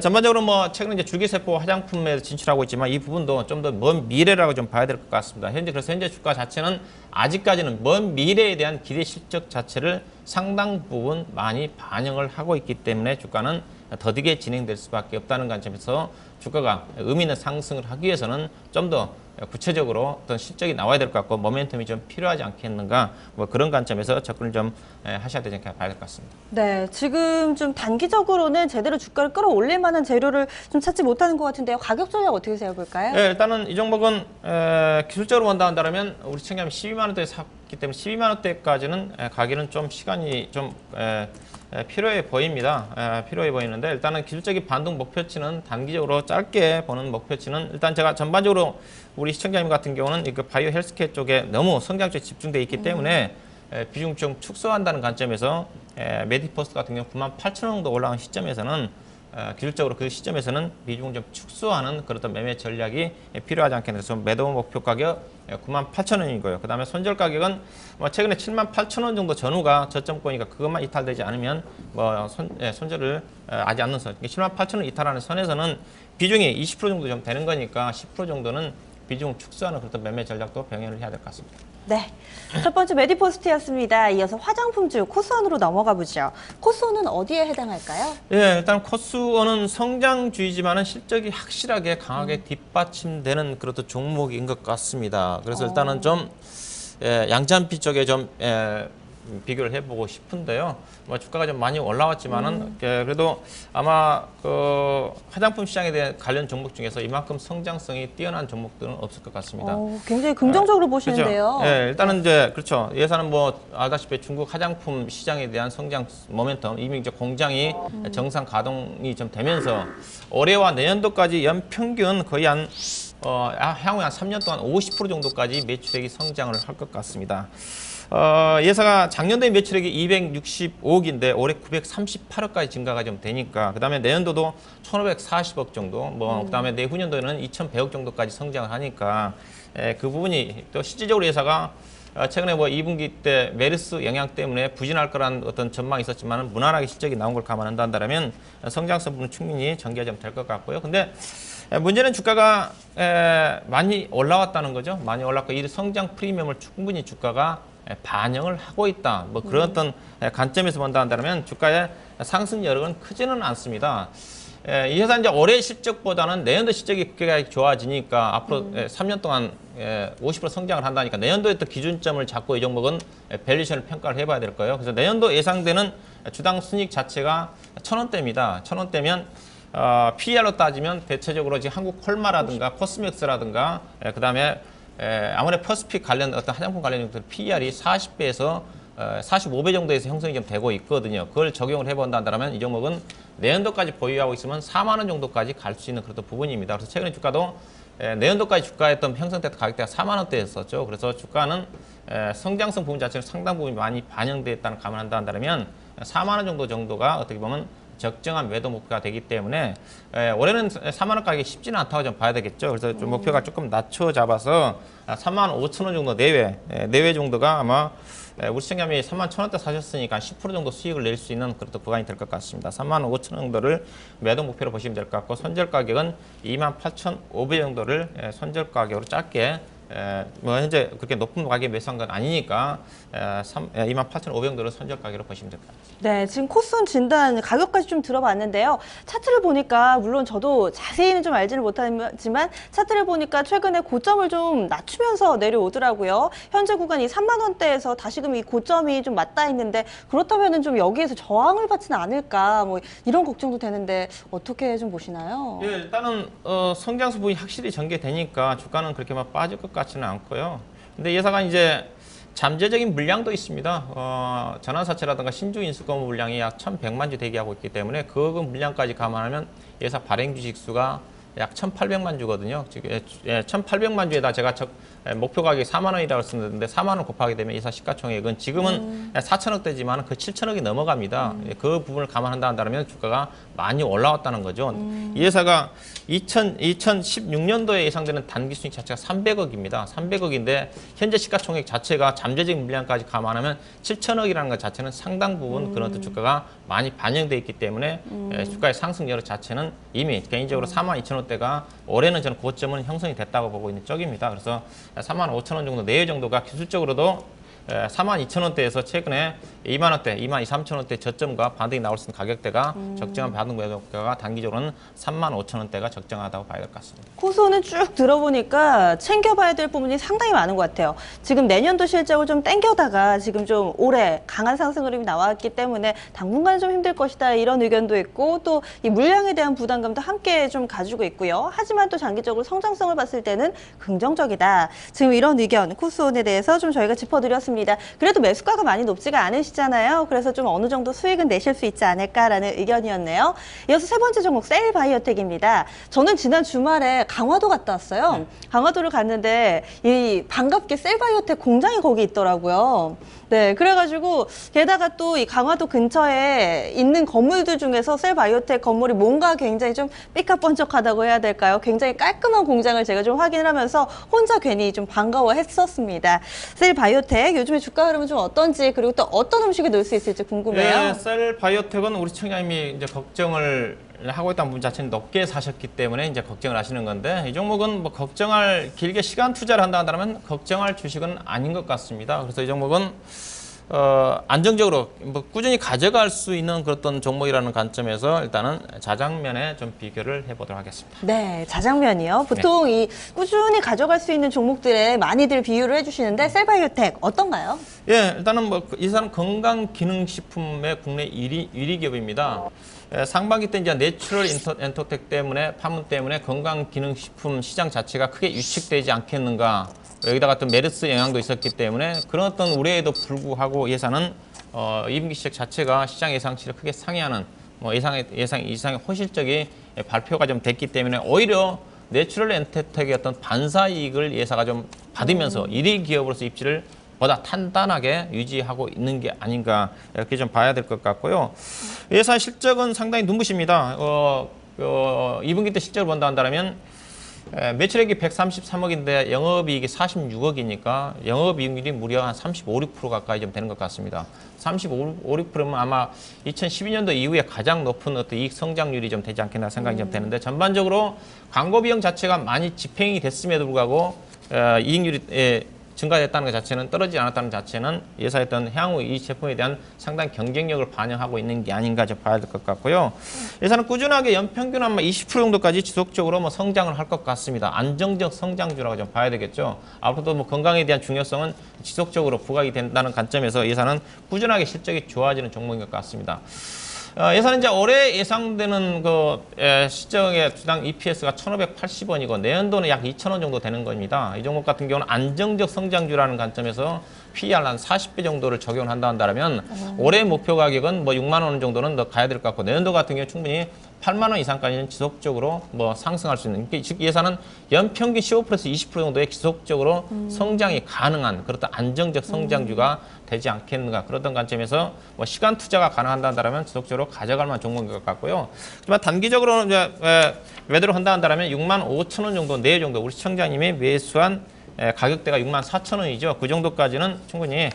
전반적으로 뭐 최근에 이제 줄기세포 화장품에 진출하고 있지만 이 부분도 좀 더 먼 미래라고 좀 봐야 될 것 같습니다. 그래서 현재 주가 자체는 아직까지는 먼 미래에 대한 기대 실적 자체를 상당 부분 많이 반영을 하고 있기 때문에 주가는 더디게 진행될 수밖에 없다는 관점에서 주가가 의미 있는 상승을 하기 위해서는 좀 더 구체적으로 어떤 실적이 나와야 될 것 같고 모멘텀이 좀 필요하지 않겠는가 뭐 그런 관점에서 접근을 좀 하셔야 되지 않을까 봐야 될 것 같습니다. 네, 지금 좀 단기적으로는 제대로 주가를 끌어올릴 만한 재료를 좀 찾지 못하는 것 같은데요. 가격 전략 어떻게 세워볼까요? 네, 일단은 이 종목은 기술적으로 본다면 우리 시청자님 12만 원대에 샀기 때문에 12만 원대까지는 가기는 좀 시간이 좀 필요해 보입니다. 필요해 보이는데 일단은 기술적인 반등 목표치는 단기적으로 짧게 보는 목표치는 일단 제가 전반적으로 우리 시청자님 같은 경우는 그 바이오 헬스케어 쪽에 너무 성장 쪽에 집중돼 있기 때문에 비중 좀 축소한다는 관점에서 메디포스트 같은 경우 98,000원 정도 올라온 시점에서는 기술적으로 그 시점에서는 비중 좀 축소하는 그런 매매 전략이 필요하지 않겠나. 그래서 매도 목표 가격 98,000원이고요. 그 다음에 손절 가격은 최근에 78,000원 정도 전후가 저점권이니까 그것만 이탈되지 않으면 손절을 하지 않는 선. 78,000원 이탈하는 선에서는 비중이 20% 정도 좀 되는 거니까 10% 정도는 비중 축소하는 그런 매매 전략도 병행을 해야 될 것 같습니다. 네, 첫 번째 메디포스트였습니다. 이어서 화장품주 코스원으로 넘어가 보죠. 코스원은 어디에 해당할까요? 예, 일단 코스원은 성장주이지만은 실적이 확실하게 강하게 뒷받침되는 그런 종목인 것 같습니다. 그래서 일단은 좀 양찬피 쪽에 좀 비교를 해보고 싶은데요. 주가가 좀 많이 올라왔지만은 그래도 아마 그 화장품 시장에 대한 관련 종목 중에서 이만큼 성장성이 뛰어난 종목들은 없을 것 같습니다. 굉장히 긍정적으로 보시는데요. 그렇죠. 예, 일단은 이제 그렇죠. 예산은 알다시피 중국 화장품 시장에 대한 성장 모멘텀 이미 이제 공장이 정상 가동이 좀 되면서 올해와 내년도까지 연평균 거의 향후 한 3년 동안 50% 정도까지 매출액이 성장을 할 것 같습니다. 예사가 작년도에 매출액이 265억인데 올해 938억까지 증가가 좀 되니까 그다음에 내년도도 1,540억 정도 그다음에 내후년도에는 2,100억 정도까지 성장을 하니까 그 부분이 또 실질적으로 예사가 최근에 2분기 때 메르스 영향 때문에 부진할 거란 어떤 전망이 있었지만 무난하게 실적이 나온 걸 감안한다면 성장성 부분 충분히 전개가 좀 될 것 같고요. 근데 문제는 주가가 많이 올라왔다는 거죠. 많이 올랐고 이 성장 프리미엄을 충분히 주가가 반영을 하고 있다. 그런 어떤 관점에서 본다면 주가의 상승 여력은 크지는 않습니다. 이 회사 이제 올해 실적보다는 내년도 실적이 그렇게 좋아지니까 앞으로 3년 동안 50% 성장을 한다니까 내년도에 또 기준점을 잡고 이 종목은 밸류에이션을 평가를 해봐야 될 거예요. 그래서 내년도 예상되는 주당 순이익 자체가 1,000원대입니다. 1,000원대면 PER로 따지면 대체적으로 지금 한국콜마라든가 코스맥스라든가 그다음에 아무래도 퍼스픽 관련 어떤 화장품 관련 PER이 40배에서 45배 정도에서 형성이 좀 되고 있거든요. 그걸 적용을 해본다면 이 종목은 내년도까지 보유하고 있으면 4만 원 정도까지 갈 수 있는 그런 부분입니다. 그래서 최근에 주가도 내년도까지 주가했던 형성됐던 가격대가 4만 원대였었죠. 그래서 주가는 성장성 부분 자체는 상당 부분이 많이 반영되어 있다는 감안한다면 4만 원 정도가 어떻게 보면 적정한 매도 목표가 되기 때문에 올해는 4만 원 가격이 쉽지는 않다고 좀 봐야 되겠죠. 그래서 좀 목표가 조금 낮춰 잡아서 3만 5천 원 정도 내외 정도가 아마 우리 시청자님이 3만 1,000원대 사셨으니까 10% 정도 수익을 낼 수 있는 그런 구간이 될 것 같습니다. 3만 5천 원 정도를 매도 목표로 보시면 될 것 같고 손절 가격은 28,500 정도를 손절 가격으로 짧게 현재 그렇게 높은 가격에 매수한 건 아니니까 28,500 정도를 손절 가격으로 보시면 될 것 같습니다. 네, 지금 코스원 진단 가격까지 좀 들어봤는데요. 차트를 보니까 물론 저도 자세히는 좀 알지는 못하지만 차트를 보니까 최근에 고점을 좀 낮추면서 내려오더라고요. 현재 구간이 3만 원대에서 다시금 이 고점이 좀 맞닿아 있는데 그렇다면은 좀 여기에서 저항을 받지는 않을까 이런 걱정도 되는데 어떻게 좀 보시나요? 예, 일단은 성장수 부분이 확실히 전개되니까 주가는 그렇게 막 빠질 것 같지는 않고요. 근데 예사가 이제 잠재적인 물량도 있습니다. 전환사채라든가 신주 인수권 물량이 약 1,100만 주 대기하고 있기 때문에 그 물량까지 감안하면 예사 발행 주식 수가 약 1,800만 주거든요. 1,800만 주에다 제가 목표 가격이 4만 원이라고 썼는데 4만 원 곱하게 되면 예사 시가총액은 지금은 4천억대지만 그 7천억이 넘어갑니다. 그 부분을 감안한다면 주가가 많이 올라왔다는 거죠. 이 회사가 2016년도에 예상되는 단기 수익 자체가 300억입니다. 300억인데 현재 시가총액 자체가 잠재적인 물량까지 감안하면 7천억이라는 것 자체는 상당 부분 그런 어떤 주가가 많이 반영돼 있기 때문에 주가의 상승 여력 자체는 이미 개인적으로 42,000원대가 올해는 저는 고점은 형성이 됐다고 보고 있는 쪽입니다. 그래서 45,000원 정도 내외 정도가 기술적으로도 42,000원대에서 최근에 2만 원대, 22,3천원대 저점과 반등이 나올 수 있는 가격대가 적정한 반등 매도가가 단기적으로는 35,000원대가 적정하다고 봐야 될 것 같습니다. 코스원은 쭉 들어보니까 챙겨봐야 될 부분이 상당히 많은 것 같아요. 지금 내년도 실적을 좀 땡겨다가 지금 좀 올해 강한 상승 흐름이 나왔기 때문에 당분간은 좀 힘들 것이다 이런 의견도 있고 또 이 물량에 대한 부담감도 함께 좀 가지고 있고요. 하지만 또 장기적으로 성장성을 봤을 때는 긍정적이다. 지금 이런 의견 코스원에 대해서 좀 저희가 짚어드렸습니다. 같습니다. 그래도 매수가가 많이 높지가 않으시잖아요. 그래서 좀 어느 정도 수익은 내실 수 있지 않을까라는 의견이었네요. 이어서 세 번째 종목 셀바이오텍입니다. 저는 지난 주말에 강화도 갔다 왔어요. 강화도를 갔는데 이 반갑게 셀바이오텍 공장이 거기 있더라고요. 네, 그래가지고 게다가 또 이 강화도 근처에 있는 건물들 중에서 셀바이오텍 건물이 뭔가 굉장히 좀 삐까뻔쩍하다고 해야 될까요? 굉장히 깔끔한 공장을 제가 좀 확인을 하면서 혼자 괜히 좀 반가워했었습니다. 셀바이오텍 요즘에 주가 흐름은 좀 어떤지 그리고 또 어떤 음식에 넣을 수 있을지 궁금해요. 네, 셀바이오텍은 우리 청장님이 이제 걱정을 하고 있다는 부분 자체는 높게 사셨기 때문에 이제 걱정을 하시는 건데 이 종목은 뭐 걱정할 길게 시간 투자를 한다면 걱정할 주식은 아닌 것 같습니다. 그래서 이 종목은 안정적으로 뭐 꾸준히 가져갈 수 있는 그런 종목이라는 관점에서 일단은 자장면에 좀 비교를 해보도록 하겠습니다. 네, 자장면이요. 보통 이 꾸준히 가져갈 수 있는 종목들에 많이들 비유를 해주시는데 셀바이오텍 어떤가요? 예, 일단은 뭐 이 사람 건강기능식품의 국내 1위 기업입니다. 상반기 때 이제 내추럴 엔터텍 때문에 판문 때문에 건강기능식품 시장 자체가 크게 유축되지 않겠는가. 여기다가 또 메르스 영향도 있었기 때문에 그런 어떤 우려에도 불구하고 예산은 2분기 시작 자체가 시장 예상치를 크게 상회하는 뭐 예상이 호실적인 발표가 좀 됐기 때문에 오히려 내추럴 엔터텍의 어떤 반사 이익을 예사가 좀 받으면서 1위 기업으로서 입지를 보다 탄탄하게 유지하고 있는 게 아닌가 이렇게 좀 봐야 될 것 같고요. 예사 실적은 상당히 눈부십니다. 2분기 때 실적을 본다 한다면 매출액이 133억인데 영업이익이 46억이니까 영업이익률이 무려 한 35, 6% 가까이 좀 되는 것 같습니다. 35, 6%면 아마 2012년도 이후에 가장 높은 어떤 이익 성장률이 좀 되지 않겠나 생각이 좀 되는데 전반적으로 광고 비용 자체가 많이 집행이 됐음에도 불구하고 이익률이 증가됐다는 것 자체는 떨어지지 않았다는 자체는 예사했던 향후 이 제품에 대한 상당히 경쟁력을 반영하고 있는 게 아닌가 좀 봐야 될 것 같고요. 예사는 꾸준하게 연평균 아마 20% 정도까지 지속적으로 뭐 성장을 할 것 같습니다. 안정적 성장주라고 좀 봐야 되겠죠. 앞으로도 뭐 건강에 대한 중요성은 지속적으로 부각이 된다는 관점에서 예사는 꾸준하게 실적이 좋아지는 종목인 것 같습니다. 예산은 이제 올해 예상되는 그 시정의 주당 EPS가 1,580원이고 내년도는 약 2,000원 정도 되는 겁니다. 이 종목 같은 경우는 안정적 성장주라는 관점에서 PER 한 40배 정도를 적용한다 한다면 올해 목표 가격은 뭐 6만 원 정도는 더 가야 될 것 같고 내년도 같은 경우 충분히 8만 원 이상까지는 지속적으로 뭐 상승할 수 있는 즉 예산은 연평균 15%에서 20% 정도의 지속적으로 성장이 가능한 그렇다 안정적 성장주가 되지 않겠는가 그런 관점에서 뭐 시간 투자가 가능한다면 지속적으로 가져갈 만한 종목인 것 같고요. 하지만 단기적으로 이제 매도를 한다 한다면 6만 5천 원 정도 내일 정도 우리 시청자님이 매수한 가격대가 6만 4천 원이죠. 그 정도까지는 충분히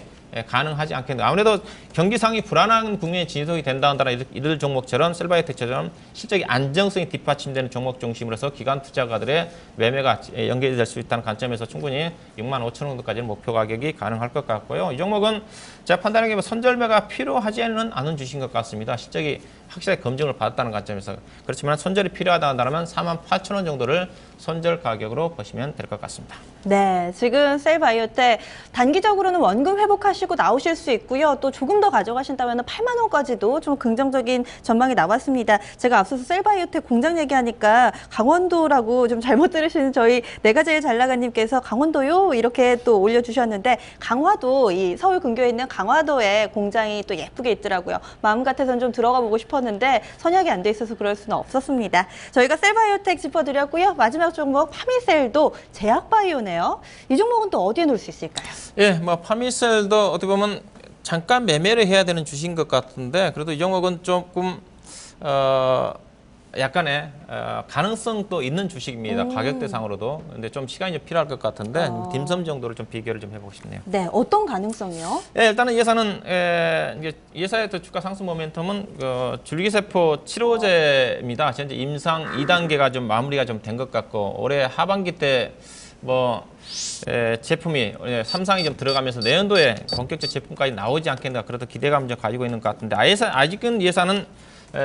가능하지 않겠는가. 아무래도 경기상이 불안한 국면에 진속이 된다 한다면 이들 종목처럼 셀바이오텍처럼 실적이 안정성이 뒷받침되는 종목 중심으로서 기관 투자가들의 매매가 연계될 수 있다는 관점에서 충분히 6만 5천 원 정도까지는 목표 가격이 가능할 것 같고요. 이 종목은 제가 판단하기에 선절매가 필요하지는 않은 주식인 것 같습니다. 실적이 확실하게 검증을 받았다는 관점에서 그렇지만 손절이 필요하다 한다면 4만 8천 원 정도를 손절 가격으로 보시면 될 것 같습니다. 네, 지금 셀바이오텍 단기적으로는 원금 회복하시고 나오실 수 있고요. 또 조금 더 가져가신다면 8만 원까지도 좀 긍정적인 전망이 나왔습니다. 제가 앞서서 셀바이오텍 공장 얘기하니까 강원도라고 좀 잘못 들으시는 저희 내가 제일 잘 나가님께서 강원도요 이렇게 또 올려주셨는데 강화도 이 서울 근교에 있는 강화도에 공장이 또 예쁘게 있더라고요. 마음 같아서는 좀 들어가 보고 싶었는데 선약이 안 돼 있어서 그럴 수는 없었습니다. 저희가 셀바이오텍 짚어드렸고요. 마지막 종목 파미셀도 제약바이오네요. 이 종목은 또 어디에 놓을 수 있을까요? 예, 뭐 파미셀도 어떻게 보면 잠깐 매매를 해야 되는 주식인 것 같은데 그래도 이 종목은 조금 약간의 가능성도 있는 주식입니다. 가격대상으로도. 근데 좀 시간이 좀 필요할 것 같은데 딤섬 정도를 좀 비교를 좀 해보고 싶네요. 네, 어떤 가능성이요? 예, 일단은 예사는 예사의 주가 상승 모멘텀은 줄기세포 치료제입니다. 현재 임상 2단계가 좀 마무리가 좀 된 것 같고 올해 하반기 때 뭐 제품이 3상이 좀 들어가면서 내년도에 본격적 제품까지 나오지 않겠나 그래도 기대감을 좀 가지고 있는 것 같은데 아직은 예사는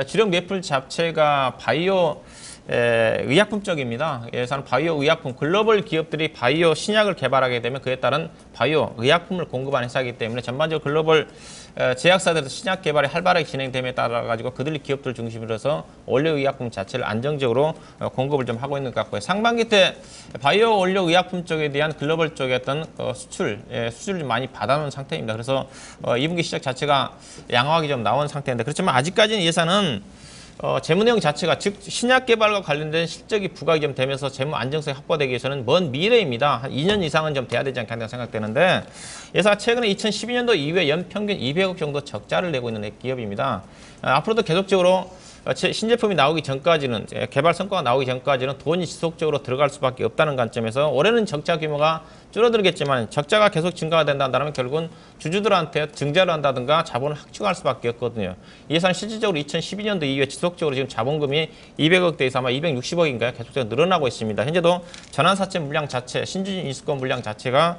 주력 매출 자체가 바이오 의약품 쪽입니다. 예산 바이오 의약품 글로벌 기업들이 바이오 신약을 개발하게 되면 그에 따른 바이오 의약품을 공급하는 회사이기 때문에 전반적으로 글로벌 제약사들에서 신약 개발이 활발하게 진행됨에 따라 가지고 그들 기업들 중심으로 해서 원료의약품 자체를 안정적으로 공급을 좀 하고 있는 것 같고요. 상반기 때 바이오 원료의약품 쪽에 대한 글로벌 쪽의 어떤 수출을 좀 많이 받아놓은 상태입니다. 그래서 2분기 시작 자체가 양호하게 좀 나온 상태인데 그렇지만 아직까지는 예산은 재무 내용 자체가 즉 신약 개발과 관련된 실적이 부각이 좀 되면서 재무 안정성이 확보되기 위해서는 먼 미래입니다. 한 2년 이상은 좀 돼야 되지 않겠나 생각되는데 예사가 최근에 2012년도 이후에 연평균 200억 정도 적자를 내고 있는 기업입니다. 앞으로도 계속적으로 신제품이 나오기 전까지는 개발 성과가 나오기 전까지는 돈이 지속적으로 들어갈 수밖에 없다는 관점에서 올해는 적자 규모가 줄어들겠지만 적자가 계속 증가가 된다면 결국은 주주들한테 증자를 한다든가 자본을 확충할 수밖에 없거든요. 이 예산은 실질적으로 2012년도 이후에 지속적으로 지금 자본금이 200억대에서 아마 260억인가요? 계속적으로 늘어나고 있습니다. 현재도 전환사채 물량 자체, 신주진 인수권 물량 자체가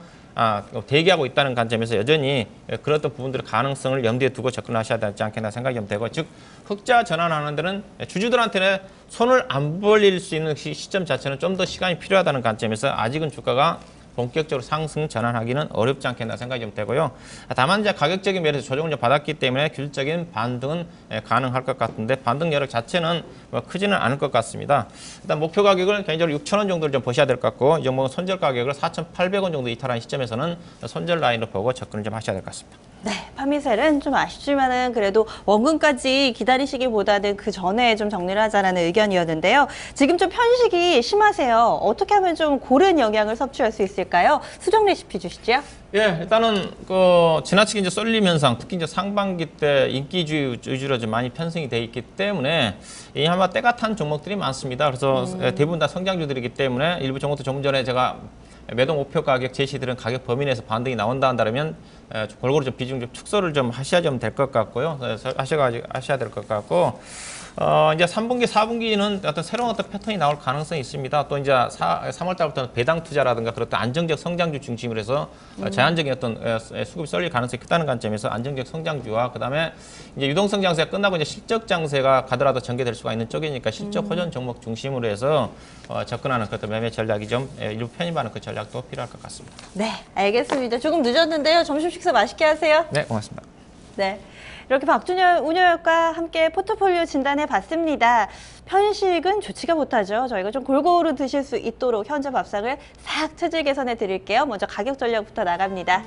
대기하고 있다는 관점에서 여전히 그런 부분들의 가능성을 염두에 두고 접근하셔야 되지 않겠나 생각이 좀 되고 즉 흑자 전환하는 데는 주주들한테는 손을 안 벌릴 수 있는 시점 자체는 좀 더 시간이 필요하다는 관점에서 아직은 주가가 본격적으로 상승 전환하기는 어렵지 않겠나 생각이 좀 되고요. 다만 이제 가격적인 면에서 조정을 좀 받았기 때문에 규율적인 반등은 가능할 것 같은데 반등 여력 자체는 뭐 크지는 않을 것 같습니다. 일단 목표 가격을 개인적으로 6,000원 정도를 좀 보셔야 될 것 같고 이 종목은 손절 가격을 4,800원 정도 이탈한 시점에서는 손절 라인을 보고 접근을 좀 하셔야 될 것 같습니다. 네, 파미셀은 좀 아쉽지만은 그래도 원금까지 기다리시기보다는 그 전에 좀 정리를 하자라는 의견이었는데요. 지금 좀 편식이 심하세요. 어떻게 하면 좀 고른 영양을 섭취할 수 있을까요? 수정 레시피 주시죠. 예, 일단은 지나치게 이제 쏠림 현상, 특히 이제 상반기 때 인기주의 위주로 좀 많이 편승이 돼 있기 때문에 이 아마 때가 탄 종목들이 많습니다. 그래서 대부분 다 성장주들이기 때문에 일부 종목도 조금 전에 제가 매도 목표 가격 제시들은 가격 범위 내에서 반등이 나온다 한다면 골고루 좀 비중 좀 축소를 좀 하셔야 좀 될 것 같고요. 하셔야 될 것 같고. 이제 3분기, 4분기는 어떤 새로운 어떤 패턴이 나올 가능성이 있습니다. 또 이제 3월 달부터는 배당 투자라든가 그런 안정적 성장주 중심으로 해서 제한적인 어떤 수급이 쏠릴 가능성이 크다는 관점에서 안정적 성장주와 그다음에 이제 유동성 장세가 끝나고 이제 실적 장세가 가더라도 전개될 수가 있는 쪽이니까 실적 호전 종목 중심으로 해서 접근하는 그런 매매 전략이 좀 일부 편입하는 그 전략도 필요할 것 같습니다. 네, 알겠습니다. 조금 늦었는데요. 점심 식사 맛있게 하세요. 네, 고맙습니다. 네. 이렇게 박준현 운영위원과 함께 포트폴리오 진단해 봤습니다. 편식은 좋지가 못하죠. 저희가 좀 골고루 드실 수 있도록 현재 밥상을 싹 체질 개선해 드릴게요. 먼저 가격 전략부터 나갑니다.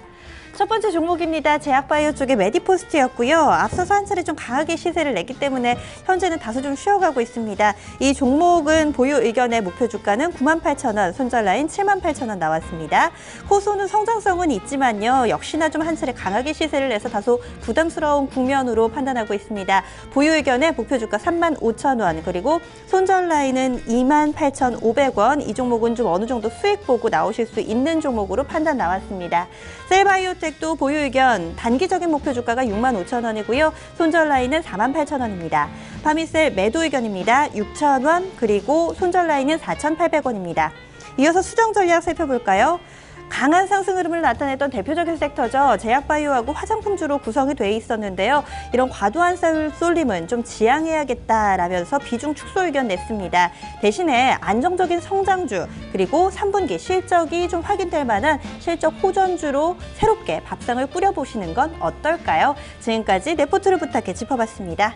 첫 번째 종목입니다. 제약바이오 쪽의 메디포스트였고요. 앞서서 한 차례 좀 강하게 시세를 냈기 때문에 현재는 다소 좀 쉬어가고 있습니다. 이 종목은 보유 의견의 목표 주가는 98,000원, 손절 라인 78,000원 나왔습니다. 호소는 성장성은 있지만요. 역시나 좀 한 차례 강하게 시세를 내서 다소 부담스러운 국면으로 판단하고 있습니다. 보유 의견의 목표 주가 35,000원, 그리고 손절 라인은 28,500원. 이 종목은 좀 어느 정도 수익 보고 나오실 수 있는 종목으로 판단 나왔습니다. 셀바이오텍도 보유 의견 단기적인 목표 주가가 65,000원이고요. 손절 라인은 48,000원입니다. 파미셀 매도 의견입니다. 6,000원, 그리고 손절 라인은 4,800원입니다. 이어서 수정 전략 살펴볼까요? 강한 상승 흐름을 나타냈던 대표적인 섹터죠. 제약바이오하고 화장품주로 구성이 돼 있었는데요. 이런 과도한 쏠림은 좀 지양해야겠다라면서 비중 축소 의견 냈습니다. 대신에 안정적인 성장주 그리고 3분기 실적이 좀 확인될 만한 실적 호전주로 새롭게 밥상을 꾸려보시는 건 어떨까요? 지금까지 레포트를 부탁해 짚어봤습니다.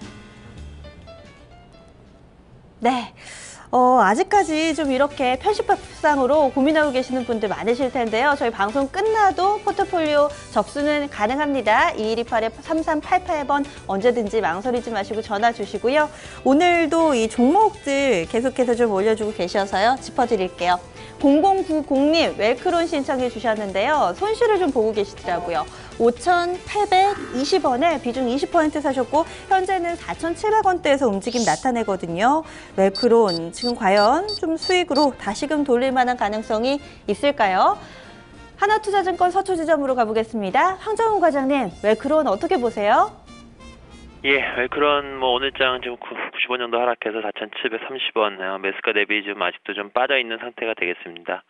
네. 아직까지 좀 이렇게 편식밥상으로 고민하고 계시는 분들 많으실 텐데요. 저희 방송 끝나도 포트폴리오 접수는 가능합니다. 2128-3388번 언제든지 망설이지 마시고 전화 주시고요. 오늘도 이 종목들 계속해서 좀 올려주고 계셔서요. 짚어드릴게요. 0090님 웰크론 신청해 주셨는데요. 손실을 좀 보고 계시더라고요. 5,820원에 비중 20% 사셨고 현재는 4,700원대에서 움직임 나타내거든요. 웰크론 지금 과연 좀 수익으로 다시금 돌릴 만한 가능성이 있을까요? 하나투자증권 서초지점으로 가보겠습니다. 황정훈 과장님, 웰크론 어떻게 보세요? 예, 웰크론 오늘장 지금 90원 정도 하락해서 4,730원 매수가 대비 좀 아직도 좀 빠져 있는 상태가 되겠습니다.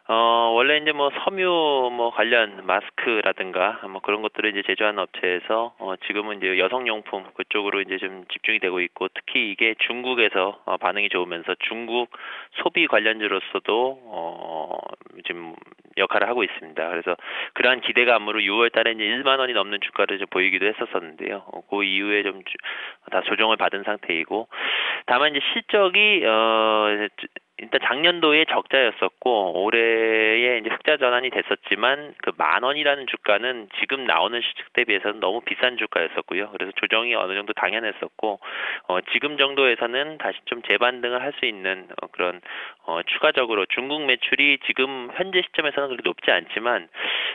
원래 이제 섬유 관련 마스크라든가 그런 것들을 이제 제조하는 업체에서 지금은 이제 여성용품 그쪽으로 이제 좀 집중이 되고 있고 특히 이게 중국에서 반응이 좋으면서 중국 소비 관련주로서도 지금 역할을 하고 있습니다. 그래서 그러한 기대감으로 6월 달에 이제 1만 원이 넘는 주가를 좀 보이기도 했었었는데요. 그 이후에 좀 다 조정을 받은 상태이고, 다만 이제 실적이 일단 작년도에 적자였었고 올해에 이제 흑자 전환이 됐었지만 그 10,000원이라는 주가는 지금 나오는 실적 대비해서는 너무 비싼 주가였었고요. 그래서 조정이 어느 정도 당연했었고 지금 정도에서는 다시 좀 재반등을 할 수 있는 그런 추가적으로 중국 매출이 지금 현재 시점에서는 그렇게 높지 않지만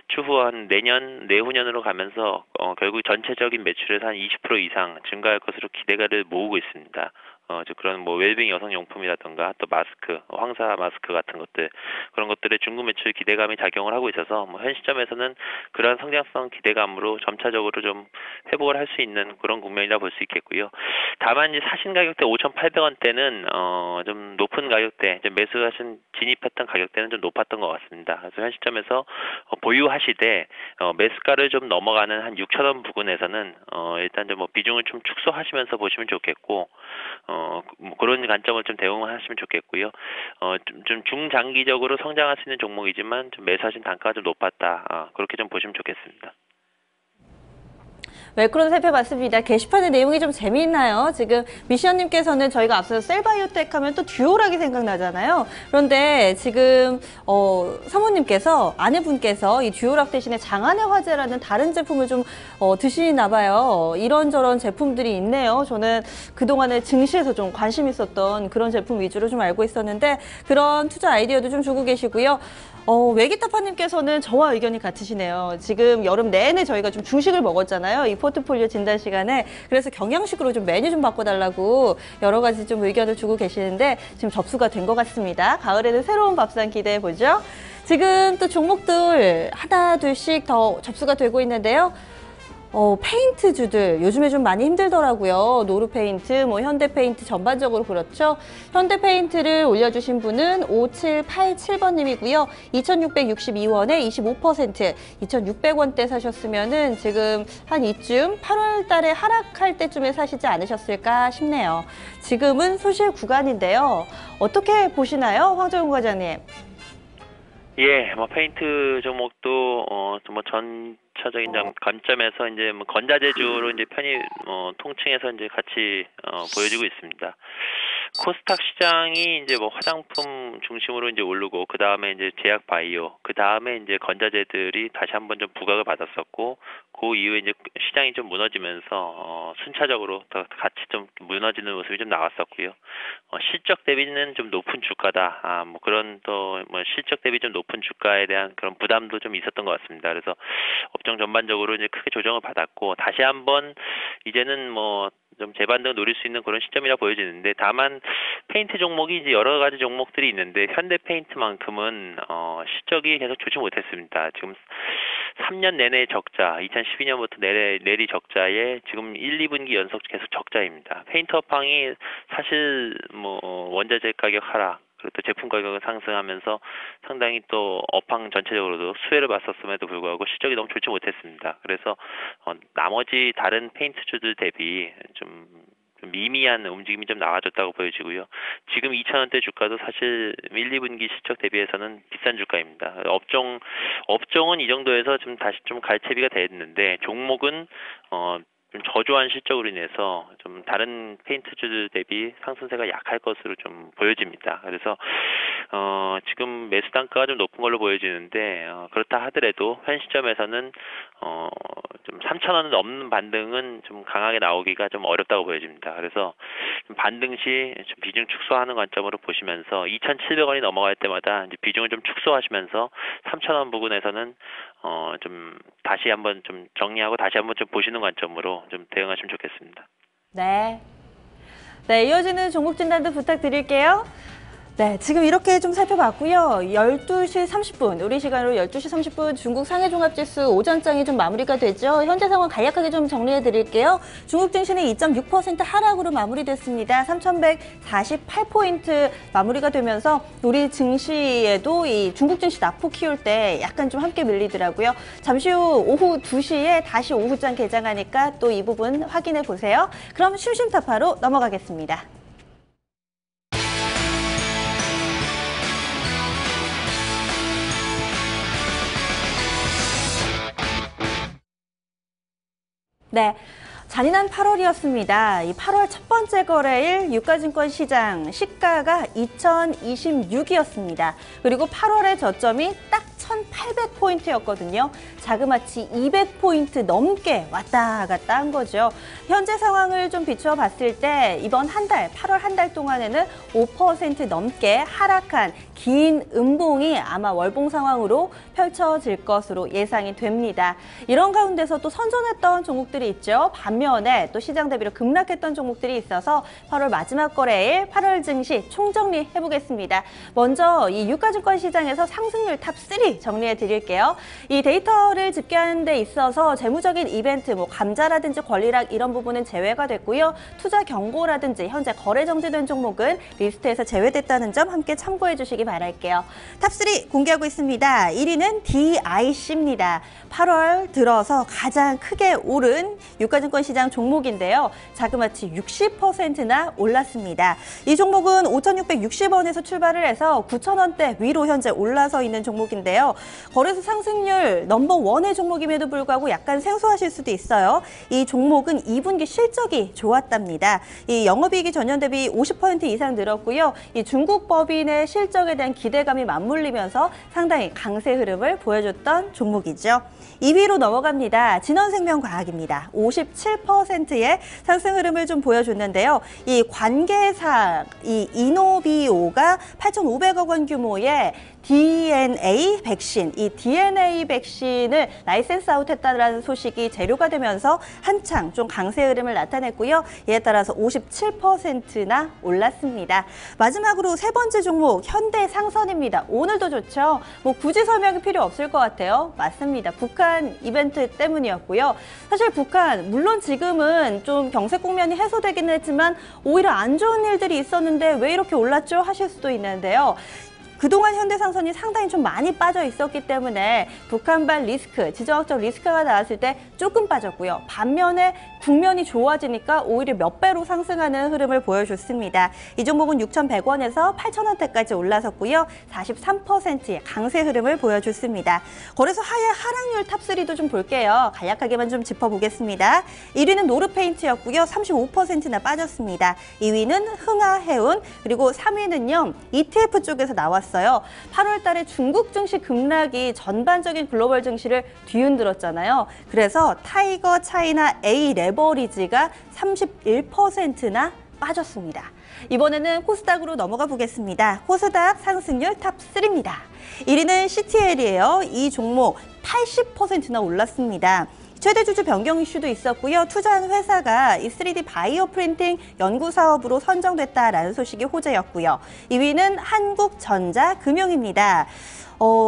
추후 한 내년 내후년으로 가면서 결국 전체적인 매출에서 한 20% 이상 증가할 것으로 기대가를 모으고 있습니다. 그런 뭐 웰빙 여성용품이라든가 또 마스크, 황사 마스크 같은 것들, 그런 것들의 중국 매출 기대감이 작용을 하고 있어서 뭐 현 시점에서는 그러한 성장성 기대감으로 점차적으로 좀 회복을 할 수 있는 그런 국면이라 볼 수 있겠고요. 다만 이제 사신 가격대 5,800원대는 좀 높은 가격대, 매수하신 진입했던 가격대는 좀 높았던 것 같습니다. 그래서 현 시점에서 보유하시되 매수가를 좀 넘어가는 한 6,000원 부근에서는 일단 좀 뭐 비중을 좀 축소하시면서 보시면 좋겠고. 뭐 그런 관점을 좀 대응을 하시면 좋겠고요. 좀 중장기적으로 성장할 수 있는 종목이지만 좀 매수하신 단가가 좀 높았다. 그렇게 좀 보시면 좋겠습니다. 웰크론 살펴봤습니다. 게시판의 내용이 좀 재미있나요? 지금 미션님께서는 저희가 앞서서 셀바이오텍 하면 또 듀오락이 생각나잖아요. 그런데 지금 사모님께서 아내분께서 이 듀오락 대신에 장안의 화제라는 다른 제품을 좀 드시나 봐요. 이런저런 제품들이 있네요. 저는 그동안에 증시에서 좀 관심 있었던 그런 제품 위주로 좀 알고 있었는데 그런 투자 아이디어도 좀 주고 계시고요. 외기타파님께서는 저와 의견이 같으시네요. 지금 여름 내내 저희가 좀 중식을 먹었잖아요. 이 포트폴리오 진단 시간에. 그래서 경양식으로 좀 메뉴 좀 바꿔달라고 여러 가지 좀 의견을 주고 계시는데 지금 접수가 된 것 같습니다. 가을에는 새로운 밥상 기대해 보죠. 지금 또 종목들 하나 둘씩 더 접수가 되고 있는데요. 페인트주들 요즘에 좀 많이 힘들더라고요. 노르페인트, 뭐 현대페인트 전반적으로 그렇죠. 현대페인트를 올려주신 분은 5787번님이고요. 2,662원에 25%, 2,600원대 사셨으면은 지금 한 이쯤 8월 달에 하락할 때쯤에 사시지 않으셨을까 싶네요. 지금은 소실 구간인데요. 어떻게 보시나요, 황정훈 과장님? 예, 뭐 페인트 종목도 뭐 전차적인 관점에서 이제 뭐 건자재주로 이제 편히 통칭해서 이제 같이 보여지고 있습니다. 코스닥 시장이 이제 뭐 화장품 중심으로 이제 오르고 그 다음에 이제 제약 바이오, 그 다음에 이제 건자재들이 다시 한번 좀 부각을 받았었고 그 이후에 이제 시장이 좀 무너지면서 순차적으로 더 같이 좀 무너지는 모습이 좀 나왔었고요. 실적 대비는 좀 높은 주가다. 뭐 그런 또 뭐 실적 대비 좀 높은 주가에 대한 그런 부담도 좀 있었던 것 같습니다. 그래서 업종 전반적으로 이제 크게 조정을 받았고 다시 한번 이제는 뭐 좀 재반등을 노릴 수 있는 그런 시점이라 보여지는데 다만 페인트 종목이 이제 여러 가지 종목들이 있는데 현대 페인트만큼은 실적이 계속 좋지 못했습니다. 지금 3년 내내 적자, 2012년부터 내리 적자에 지금 1, 2분기 연속 계속 적자입니다. 페인트 업황이 사실 뭐 원자재 가격 하락 그리고 또 제품 가격은 상승하면서 상당히 또 업황 전체적으로도 수혜를 봤었음에도 불구하고 실적이 너무 좋지 못했습니다. 그래서 나머지 다른 페인트주들 대비 좀 미미한 움직임이 좀 나아졌다고 보여지고요. 지금 2,000원대 주가도 사실 1, 2분기 실적 대비해서는 비싼 주가입니다. 업종은 이 정도에서 좀 다시 좀 갈채비가 됐는데 종목은 좀 저조한 실적으로 인해서 좀 다른 페인트주들 대비 상승세가 약할 것으로 좀 보여집니다. 그래서 지금 매수 단가가 좀 높은 걸로 보여지는데 그렇다 하더라도 현 시점에서는 좀 3,000원을 넘는 반등은 좀 강하게 나오기가 좀 어렵다고 보여집니다. 그래서 좀 반등 시 좀 비중 축소하는 관점으로 보시면서 2,700원이 넘어갈 때마다 이제 비중을 좀 축소하시면서 3,000원 부근에서는 좀 다시 한번 좀 정리하고 다시 한번 좀 보시는 관점으로 좀 대응하시면 좋겠습니다. 네. 네, 이어지는 종목 진단도 부탁드릴게요. 네, 지금 이렇게 좀 살펴봤고요. 12시 30분, 우리 시간으로 12시 30분 중국 상해종합지수 오전장이 좀 마무리가 되죠. 현재 상황 간략하게 좀 정리해드릴게요. 중국 증시는 2.6% 하락으로 마무리됐습니다. 3,148포인트 마무리가 되면서 우리 증시에도 이 중국 증시 낙폭 키울 때 약간 좀 함께 밀리더라고요. 잠시 후 오후 2시에 다시 오후장 개장하니까 또 이 부분 확인해 보세요. 그럼 심심타파로 넘어가겠습니다. 네. 잔인한 8월이었습니다. 이 8월 첫 번째 거래일 유가증권 시장 시가가 2026이었습니다. 그리고 8월의 저점이 딱 1,800포인트였거든요. 자그마치 200포인트 넘게 왔다 갔다 한 거죠. 현재 상황을 좀 비추어 봤을 때 이번 한 달, 8월 한 달 동안에는 5% 넘게 하락한 긴 음봉이 아마 월봉 상황으로 펼쳐질 것으로 예상이 됩니다. 이런 가운데서 또 선전했던 종목들이 있죠. 반면에 또 시장 대비로 급락했던 종목들이 있어서 8월 마지막 거래일 8월 증시 총정리해 보겠습니다. 먼저 이 유가증권 시장에서 상승률 탑 3 정리해 드릴게요. 이 데이터를 집계하는 데 있어서 재무적인 이벤트, 감자라든지 권리락 이런 부분은 제외가 됐고요. 투자 경고라든지 현재 거래 정지된 종목은 리스트에서 제외됐다는 점 함께 참고해 주시기 바랄게요. 탑 3 공개하고 있습니다. 1위는 DIC입니다. 8월 들어서 가장 크게 오른 유가증권 시장 종목인데요. 자그마치 60%나 올랐습니다. 이 종목은 5,660원에서 출발을 해서 9,000원대 위로 현재 올라서 있는 종목인데요. 거래소 상승률 넘버1의 종목임에도 불구하고 약간 생소하실 수도 있어요. 이 종목은 2분기 실적이 좋았답니다. 이 영업이익이 전년 대비 50% 이상 늘었고요. 이 중국 법인의 실적에 대한 기대감이 맞물리면서 상당히 강세 흐름을 보여줬던 종목이죠. 2위로 넘어갑니다. 진원생명과학입니다. 57%의 상승 흐름을 좀 보여줬는데요. 이 관계사, 이 이노비오가 8,500억 원 규모의 DNA 백신, 이 DNA 백신을 라이센스 아웃했다는 소식이 재료가 되면서 한창 좀 강세 흐름을 나타냈고요. 이에 따라서 57%나 올랐습니다. 마지막으로 세 번째 종목 현대상선입니다. 오늘도 좋죠. 굳이 설명이 필요 없을 것 같아요. 맞습니다. 북한 이벤트 때문이었고요. 사실 북한 물론 지금은 좀 경색 국면이 해소되긴 했지만 오히려 안 좋은 일들이 있었는데 왜 이렇게 올랐죠? 하실 수도 있는데요. 그동안 현대상선이 상당히 좀 많이 빠져 있었기 때문에 북한발 리스크, 지정학적 리스크가 나왔을 때 조금 빠졌고요. 반면에 국면이 좋아지니까 오히려 몇 배로 상승하는 흐름을 보여줬습니다. 이 종목은 6,100원에서 8,000원대까지 올라섰고요. 43%의 강세 흐름을 보여줬습니다. 거래소 하락률 탑3도 좀 볼게요. 간략하게만 좀 짚어보겠습니다. 1위는 노르페인트였고요. 35%나 빠졌습니다. 2위는 흥하해운, 그리고 3위는요. ETF 쪽에서 나왔습니다. 8월 달에 중국 증시 급락이 전반적인 글로벌 증시를 뒤흔들었잖아요. 그래서 타이거 차이나 A 레버리지가 31%나 빠졌습니다. 이번에는 코스닥으로 넘어가 보겠습니다. 코스닥 상승률 탑3입니다. 1위는 CTL이에요. 이 종목 80%나 올랐습니다. 최대 주주 변경 이슈도 있었고요. 투자한 회사가 이 3D 바이오 프린팅 연구 사업으로 선정됐다라는 소식이 호재였고요. 2위는 한국전자금융입니다.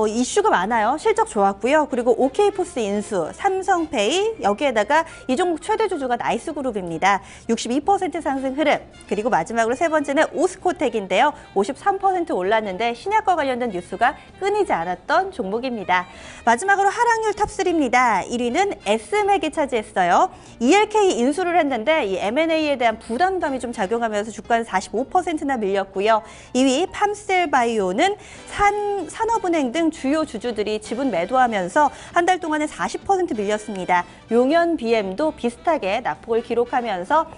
이슈가 많아요. 실적 좋았고요. 그리고 OK포스 인수, 삼성페이, 여기에다가 이 종목 최대 주주가 나이스그룹입니다. 62% 상승 흐름. 그리고 마지막으로 세 번째는 오스코텍인데요. 53% 올랐는데 신약과 관련된 뉴스가 끊이지 않았던 종목입니다. 마지막으로 하락률 탑3입니다. 1위는 S맥이 차지했어요. ELK 인수를 했는데 이 M&A에 대한 부담감이 좀 작용하면서 주가는 45%나 밀렸고요. 2위 팜셀바이오는 산업은행 등 주요 주주들이 지분 매도하면서 한 달 동안에 40% 밀렸습니다. 용현BM도 비슷하게 낙폭을 기록하면서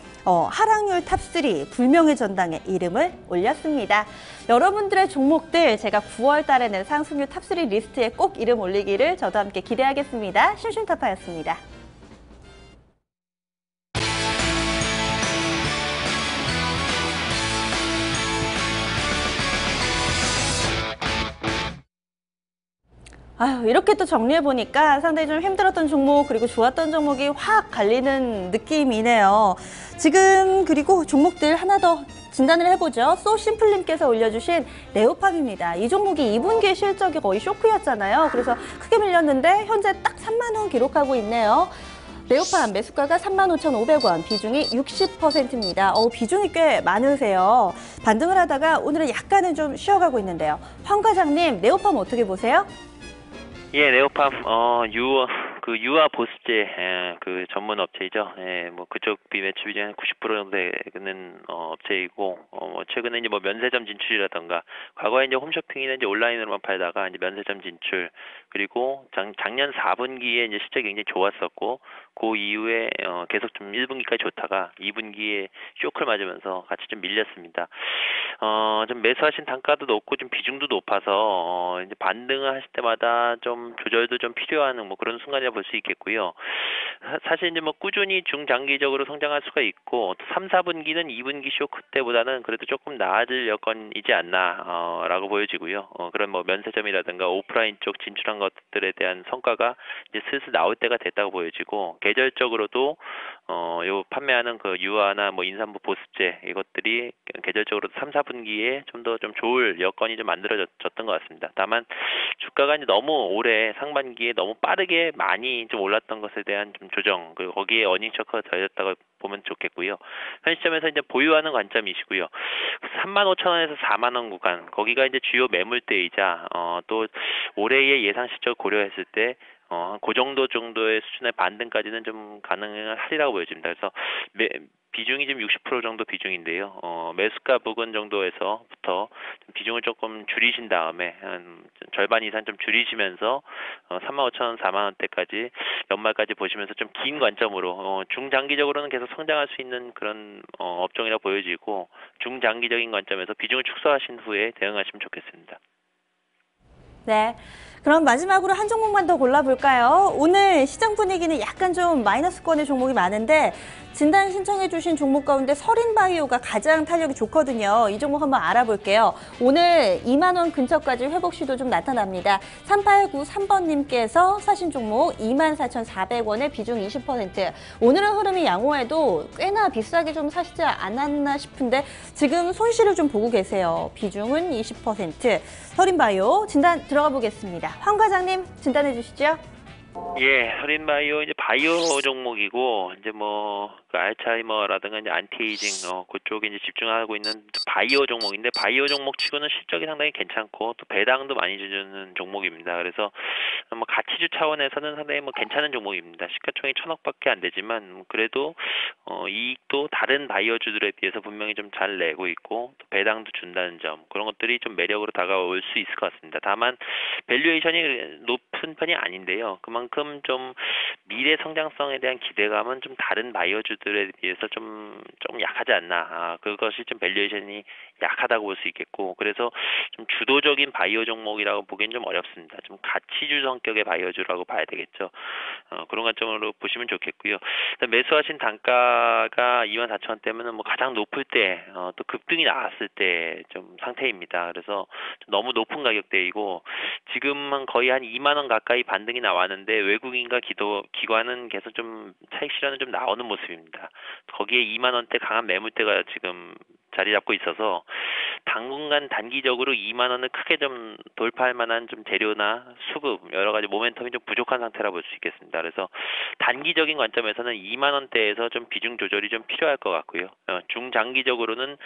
하락률 탑3 불명의 전당에 이름을 올렸습니다. 여러분들의 종목들 제가 9월 달에는 상승률 탑3 리스트에 꼭 이름 올리기를 저도 함께 기대하겠습니다. 심심타파였습니다. 이렇게 또 정리해보니까 상당히 좀 힘들었던 종목 그리고 좋았던 종목이 확 갈리는 느낌이네요. 지금 그리고 종목들 하나 더 진단을 해보죠. 소심플님께서 올려주신 네오팜입니다. 이 종목이 2분기 실적이 거의 쇼크였잖아요. 그래서 크게 밀렸는데 현재 딱 3만 원 기록하고 있네요. 네오팜 매수가가 35,500원, 비중이 60%입니다. 비중이 꽤 많으세요. 반등을 하다가 오늘은 약간은 좀 쉬어가고 있는데요. 황 과장님, 네오팜 어떻게 보세요? 예, 네오팜 유아 보습제 그 전문 업체이죠. 그쪽 매출 비중이 한 90% 정도 되는 업체이고 최근에 이제 면세점 진출이라던가 과거에 이제 홈쇼핑이나 이제 온라인으로만 팔다가 이제 면세점 진출 그리고 작년 4분기에 이제 실적이 굉장히 좋았었고 그 이후에 계속 좀 1분기까지 좋다가 2분기에 쇼크를 맞으면서 같이 좀 밀렸습니다. 좀 매수하신 단가도 높고 좀 비중도 높아서 이제 반등을 하실 때마다 좀 조절도 좀 필요한 뭐 그런 순간이라 볼 수 있겠고요. 사실 이제 뭐 꾸준히 중장기적으로 성장할 수가 있고 또 3, 4분기는 2분기 쇼크 때보다는 그래도 조금 나아질 여건이지 않나 라고 보여지고요. 그런 뭐 면세점이라든가 오프라인 쪽 진출한 것들에 대한 성과가 이제 슬슬 나올 때가 됐다고 보여지고 계절적으로도 요 판매하는 그 유아나 뭐 인삼부 보습제 이것들이 계절적으로 3, 4분기에 좀 더 좀 좋을 여건이 좀 만들어졌던 것 같습니다. 다만 주가가 이제 너무 올해 상반기에 너무 빠르게 많이 좀 올랐던 것에 대한 좀 조정, 그리고 거기에 어닝 쇼크가 더해졌다고 보면 좋겠고요. 현 시점에서 이제 보유하는 관점이시고요. 35,000원에서 4만 원 구간, 거기가 이제 주요 매물대이자 또 올해의 예상 실적 고려했을 때 그 정도의 수준의 반등까지는 좀 가능하리라고 보여집니다. 그래서 비중이 지금 60% 정도 비중인데요. 매수가 부근 정도에서부터 좀 비중을 조금 줄이신 다음에 한 절반 이상 좀 줄이시면서 35,000원, 4만 원대까지 연말까지 보시면서 좀 긴 관점으로 중장기적으로는 계속 성장할 수 있는 그런 업종이라 보여지고 중장기적인 관점에서 비중을 축소하신 후에 대응하시면 좋겠습니다. 네. 그럼 마지막으로 한 종목만 더 골라볼까요? 오늘 시장 분위기는 약간 좀 마이너스권의 종목이 많은데 진단 신청해 주신 종목 가운데 서린바이오가 가장 탄력이 좋거든요. 이 종목 한번 알아볼게요. 오늘 2만 원 근처까지 회복 시도 좀 나타납니다. 3893번님께서 사신 종목 24,400원에 비중 20%. 오늘은 흐름이 양호해도 꽤나 비싸게 좀 사시지 않았나 싶은데 지금 손실을 좀 보고 계세요. 비중은 20%. 서린바이오 진단 들어가 보겠습니다. 황 과장님 진단해 주시죠. 예, 서린바이오 이제 바이오 종목이고 이제 뭐 그 알츠하이머라든가 이제 안티에이징 그쪽에 이제 집중하고 있는 바이오 종목인데 바이오 종목치고는 실적이 상당히 괜찮고 또 배당도 많이 주는 종목입니다. 그래서 뭐 가치주 차원에서는 상당히 뭐 괜찮은 종목입니다. 시가총액 1,000억밖에 안 되지만 그래도 이익도 다른 바이오주들에 비해서 분명히 좀 잘 내고 있고 또 배당도 준다는 점 그런 것들이 좀 매력으로 다가올 수 있을 것 같습니다. 다만 밸류에이션이 높은 편이 아닌데요. 그만큼 좀 미래 성장성에 대한 기대감은 좀 다른 바이오주들에 비해서 좀 약하지 않나. 그것이 좀 밸류에이션이 약하다고 볼 수 있겠고 그래서 좀 주도적인 바이오 종목이라고 보기엔 좀 어렵습니다. 좀 가치주 성격의 바이오주라고 봐야 되겠죠. 그런 관점으로 보시면 좋겠고요. 매수하신 단가가 24,000원대면은 뭐 가장 높을 때 또 급등이 나왔을 때 좀 상태입니다. 그래서 좀 너무 높은 가격대이고 지금은 거의 한 2만 원 가까이 반등이 나왔는데 외국인과 기관은 계속 좀 차익 실현은 좀 나오는 모습입니다. 거기에 2만 원대 강한 매물대가 지금 자리 잡고 있어서 당분간 단기적으로 2만 원을 크게 좀 돌파할 만한 좀 재료나 수급 여러 가지 모멘텀이 좀 부족한 상태라 볼 수 있겠습니다. 그래서 단기적인 관점에서는 2만 원대에서 좀 비중 조절이 좀 필요할 것 같고요. 중장기적으로는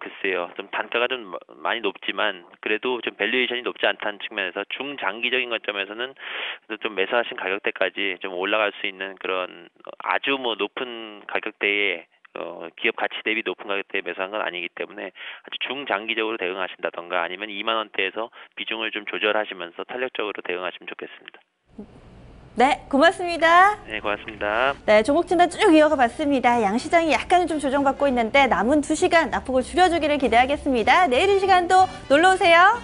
글쎄요, 좀 단가가 좀 많이 높지만 그래도 좀 밸류에이션이 높지 않다는 측면에서 중장기적인 관점에서는 좀 매수하신 가격대까지 좀 올라갈 수 있는 그런 아주 뭐 높은 가격대에 기업 가치 대비 높은 가격대에 매수한 건 아니기 때문에 아주 중장기적으로 대응하신다던가 아니면 2만 원대에서 비중을 좀 조절하시면서 탄력적으로 대응하시면 좋겠습니다. 네, 고맙습니다. 네, 고맙습니다. 네, 종목 진단 쭉 이어가 봤습니다. 양시장이 약간은 좀 조정받고 있는데 남은 2시간 낙폭을 줄여주기를 기대하겠습니다. 내일 이 시간도 놀러 오세요.